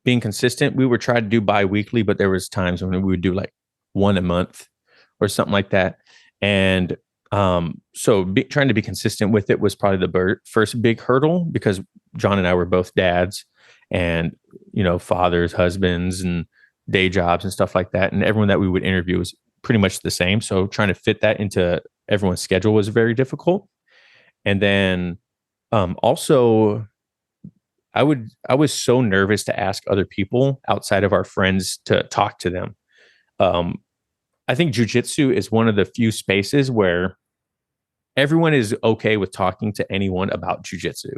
Being consistent. We were trying to do bi-weekly, but there was times when we would do like one a month or something like that. And trying to be consistent with it was probably the first big hurdle, because John and I were both dads, and fathers, husbands, and day jobs and stuff like that. And everyone that we would interview was pretty much the same. So trying to fit that into everyone's schedule was very difficult. And then also, I was so nervous to ask other people outside of our friends to talk to them. I think jiu-jitsu is one of the few spaces where everyone is okay with talking to anyone about jiu-jitsu.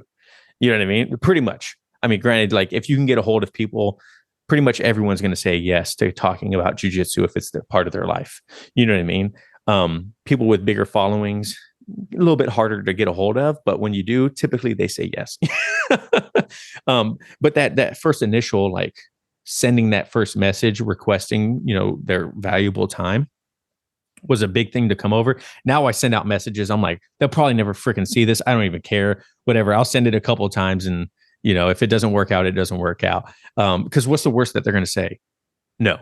You know what I mean? Pretty much. I mean, granted, like if you can get a hold of people, pretty much everyone's going to say yes to talking about jiu-jitsu if it's the part of their life. You know what I mean? People with bigger followings, a little bit harder to get a hold of, but when you do, typically they say yes. But that first initial, like sending that first message requesting, their valuable time was a big thing to come over. Now I send out messages. I'm like, they'll probably never freaking see this. I don't even care. Whatever. I'll send it a couple of times, and if it doesn't work out, it doesn't work out. Because what's the worst that they're going to say? No.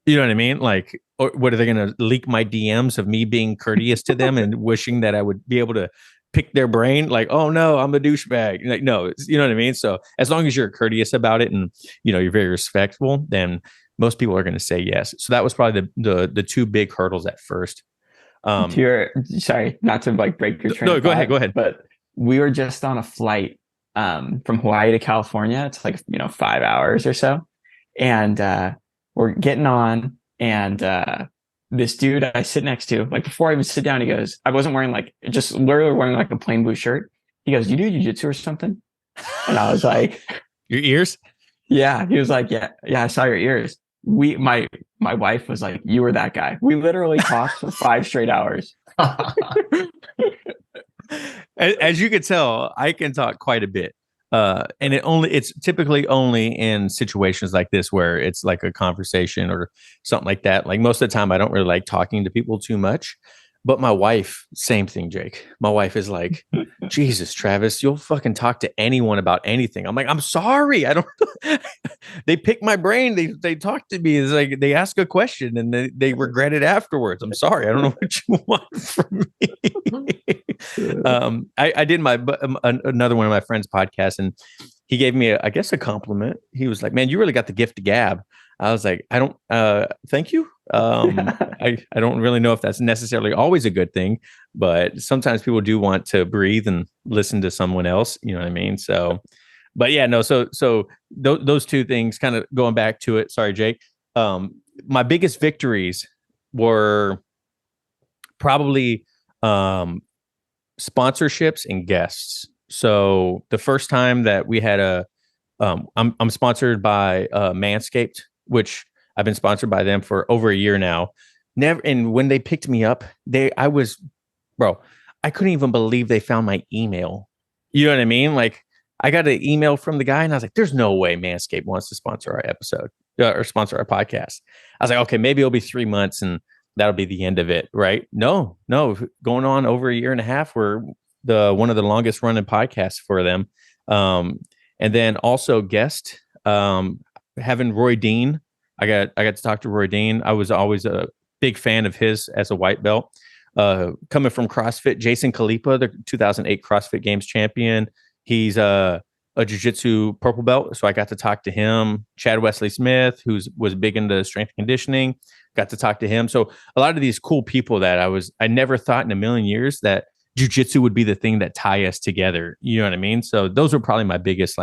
You know what I mean? Like, or what are they going to leak my DMs of me being courteous to them and wishing that I would be able to pick their brain? Like, oh no, I'm a douchebag. Like, no, you know what I mean? So as long as you're courteous about it and you're very respectful, then most people are going to say yes. So that was probably the two big hurdles at first. Sorry, not to like break your train. No, go ahead. But we were just on a flight from Hawaii to California. It's like 5 hours or so, and we're getting on, and this dude I sit next to, like before I even sit down, he goes, I wasn't wearing just literally wearing like a plain blue shirt. He goes, "You do jiu-jitsu or something?" And I was like, "Your ears?" Yeah. He was like, yeah, I saw your ears. My wife was like, "You were that guy." We literally talked for 5 straight hours. As you can tell, I can talk quite a bit. And it's typically only in situations like this where it's like a conversation or something like that. Like most of the time, I don't really like talking to people too much. But my wife, same thing, Jake. My wife is like, "Jesus, Travis, you'll fucking talk to anyone about anything." I'm like, "I'm sorry. I don't." They pick my brain. They talk to me. It's like they ask a question and they regret it afterwards. I'm sorry. I don't know what you want from me. I did another one of my friend's podcasts, and he gave me I guess a compliment. He was like, "Man, you really got the gift of gab." I was like, "I don't, thank you." I don't really know if that's necessarily always a good thing, but sometimes people do want to breathe and listen to someone else. You know what I mean? So, but yeah, no. So those two things, kind of going back to it. Sorry, Jake. My biggest victories were probably sponsorships and guests. So the first time that we had I'm sponsored by Manscaped, which I've been sponsored by them for over a year now. And when they picked me up, I couldn't even believe they found my email. You know what I mean? Like I got an email from the guy and I was like, "There's no way Manscaped wants to sponsor our episode or sponsor our podcast." I was like, "Okay, maybe it'll be 3 months and that'll be the end of it." Right? No, going on over a year and a half. We're one of the longest running podcasts for them. And then also guest, having Roy Dean. I got to talk to Roy Dean. I was always a big fan of his as a white belt. Coming from CrossFit, Jason Khalipa, the 2008 CrossFit Games champion. He's a jiu-jitsu purple belt. So I got to talk to him. Chad Wesley Smith, was big into strength and conditioning, got to talk to him. So a lot of these cool people that I never thought in a million years that jiu-jitsu would be the thing that tie us together. You know what I mean? So those were probably my biggest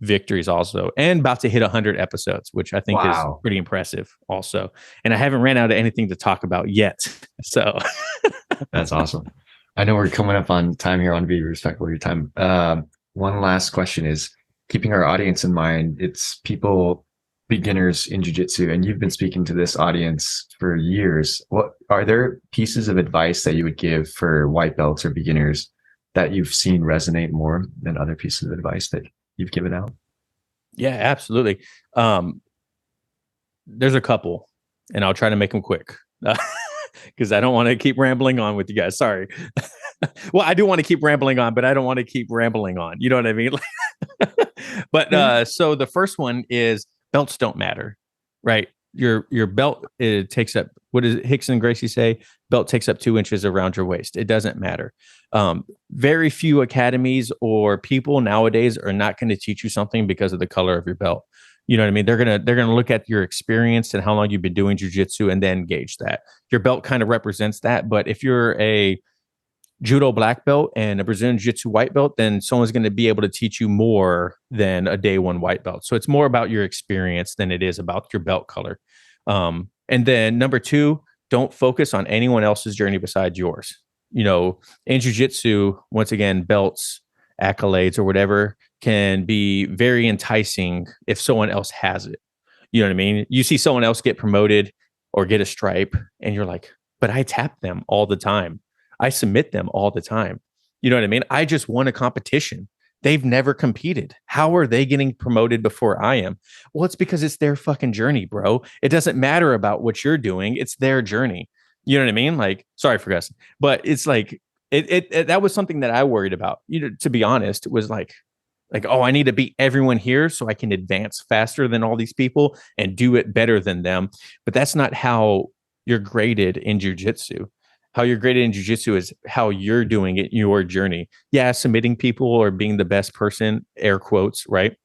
victories also, and about to hit 100 episodes, which I think is pretty impressive also. And I haven't ran out of anything to talk about yet. So that's awesome. I know we're coming up on time here. I want to be respectful of your time. One last question is keeping our audience in mind. It's people, beginners in jiu-jitsu, and you've been speaking to this audience for years. What are there pieces of advice that you would give for white belts or beginners that you've seen resonate more than other pieces of advice that you've given out? Yeah, absolutely. There's a couple, and I'll try to make them quick because I don't want to keep rambling on with you guys. Sorry. Well, I do want to keep rambling on, but I don't want to keep rambling on. You know what I mean? But so the first one is belts don't matter, right? Your belt, it takes up, what does Hickson and Gracie say? Belt takes up 2 inches around your waist. It doesn't matter. Very few academies or people nowadays are not going to teach you something because of the color of your belt. You know what I mean? They're gonna look at your experience and how long you've been doing jiu-jitsu and then gauge that. Your belt kind of represents that. But if you're a judo black belt and a Brazilian jiu-jitsu white belt, then someone's going to be able to teach you more than a day one white belt. So it's more about your experience than it is about your belt color. And then number 2, don't focus on anyone else's journey besides yours. You know, in jiu-jitsu, once again, belts, accolades, or whatever can be very enticing if someone else has it. You know what I mean? You see someone else get promoted or get a stripe, and you're like, but I tap them all the time. I submit them all the time. You know what I mean? I just won a competition. They've never competed. How are they getting promoted before I am? Well, it's because it's their fucking journey, bro. It doesn't matter about what you're doing. It's their journey. You know what I mean? Like, sorry for guessing, but it's like, it that was something that I worried about, you know, to be honest. It was like, oh, I need to beat everyone here so I can advance faster than all these people and do it better than them. But that's not how you're graded in jiu-jitsu. How you're graded in jiu-jitsu is how you're doing it in your journey. Yeah, submitting people or being the best person, air quotes, right,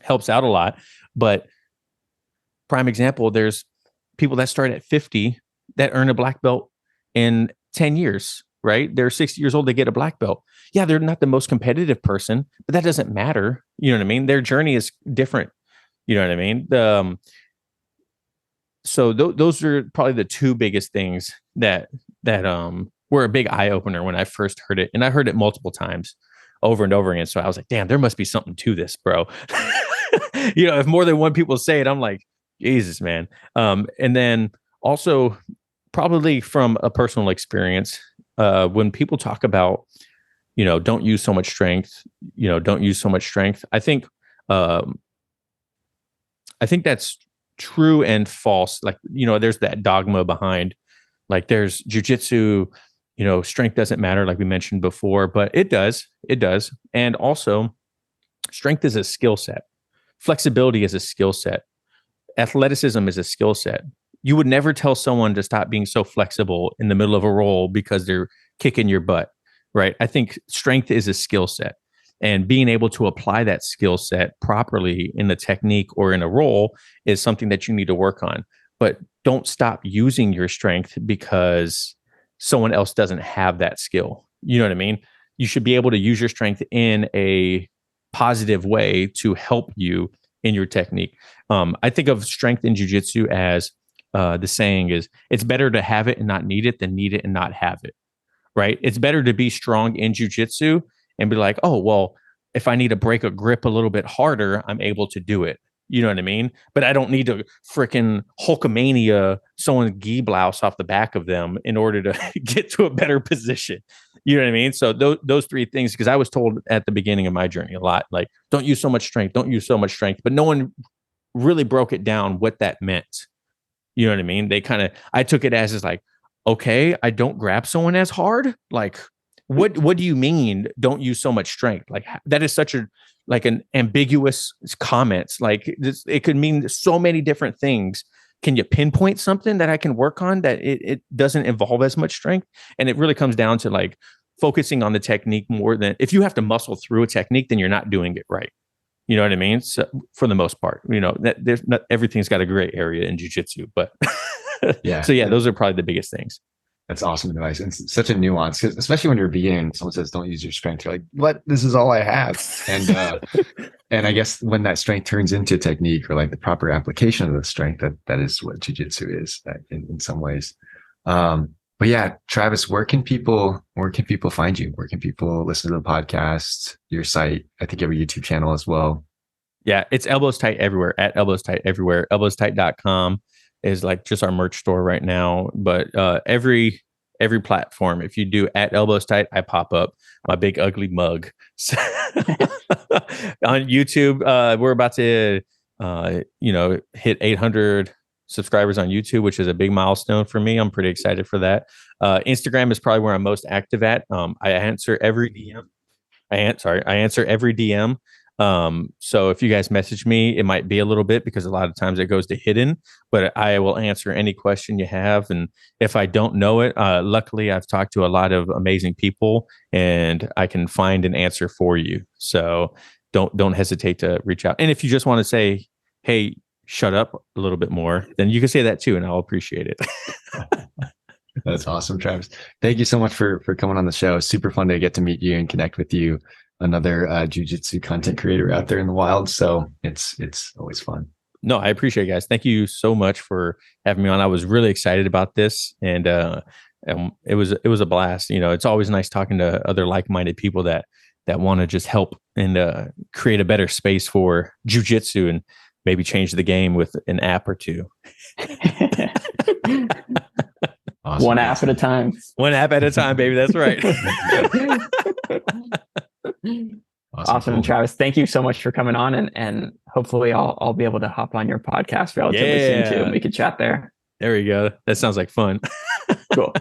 helps out a lot. But prime example, there's people that start at 50 that earn a black belt in 10 years, right? They're 60 years old, they get a black belt. Yeah, they're not the most competitive person, but that doesn't matter. You know what I mean? Their journey is different. You know what I mean? So those are probably the two biggest things that were a big eye opener when I first heard it. And I heard it multiple times over and over again. So I was like, damn, there must be something to this, bro. You know, if more than one people say it, I'm like, Jesus, man. And then also probably from a personal experience, when people talk about, you know, don't use so much strength, you know, don't use so much strength. I think that's true and false. Like, you know, there's that dogma behind, like, there's jiu-jitsu, you know, strength doesn't matter, like we mentioned before, but it does. And also, strength is a skill set. Flexibility is a skill set. Athleticism is a skill set. You would never tell someone to stop being so flexible in the middle of a roll because they're kicking your butt, right? I think strength is a skill set, and being able to apply that skill set properly in the technique or in a roll is something that you need to work on. But don't stop using your strength because someone else doesn't have that skill. You know what I mean? You should be able to use your strength in a positive way to help you in your technique. I think of strength in jiu-jitsu as the saying is, it's better to have it and not need it than need it and not have it, right? It's better to be strong in jiu-jitsu and be like, oh, well, if I need to break a grip a little bit harder, I'm able to do it. You know what I mean? But I don't need to freaking Hulkamania someone's gi blouse off the back of them in order to get to a better position. You know what I mean? So those three things, because I was told at the beginning of my journey a lot, like, don't use so much strength, don't use so much strength. But no one really broke it down what that meant. You know what I mean? I took it as like, okay, I don't grab someone as hard. Like, what do you mean don't use so much strength? Like, that is such an ambiguous comment. Like, it could mean so many different things. Can you pinpoint something that I can work on that it doesn't involve as much strength? And it really comes down to like focusing on the technique more than, if you have to muscle through a technique, then you're not doing it right. You know what I mean? So for the most part, you know, that there's not, everything's got a gray area in jiu-jitsu, but yeah. So yeah, those are probably the biggest things. That's awesome advice. It's such a nuance, especially when you're beginning. Someone says, "Don't use your strength." You're like, "What? This is all I have." And and I guess when that strength turns into technique or like the proper application of the strength, that is what jiu-jitsu is in some ways. But yeah, Travis, where can people find you? Where can people listen to the podcast, your site? I think you have a YouTube channel as well. Yeah, it's Elbows Tight everywhere, at Elbows Tight everywhere. Elbowstight.com is like just our merch store right now. But every platform, if you do at Elbows Tight, I pop up my big ugly mug. On YouTube, we're about to hit 800 subscribers on YouTube, which is a big milestone for me. I'm pretty excited for that. Instagram is probably where I'm most active at. I answer every DM. I answer every DM. So if you guys message me, it might be a little bit because a lot of times it goes to hidden, but I will answer any question you have. And if I don't know it, luckily I've talked to a lot of amazing people and I can find an answer for you. So don't hesitate to reach out. And if you just want to say, hey, shut up a little bit more, then you can say that too, and I'll appreciate it. That's awesome, Travis. Thank you so much for coming on the show. Super fun to get to meet you and connect with you. Another jiu-jitsu content creator out there in the wild. So it's always fun. No, I appreciate it, guys. Thank you so much for having me on. I was really excited about this, and it was a blast. You know, it's always nice talking to other like-minded people that want to just help and create a better space for jiu-jitsu and maybe change the game with an app or two. Awesome. One app at a time. One app at a time, baby. That's right. Awesome. Cool. Travis, thank you so much for coming on, and hopefully I'll be able to hop on your podcast relatively soon too, and we could chat there. There we go. That sounds like fun. Cool.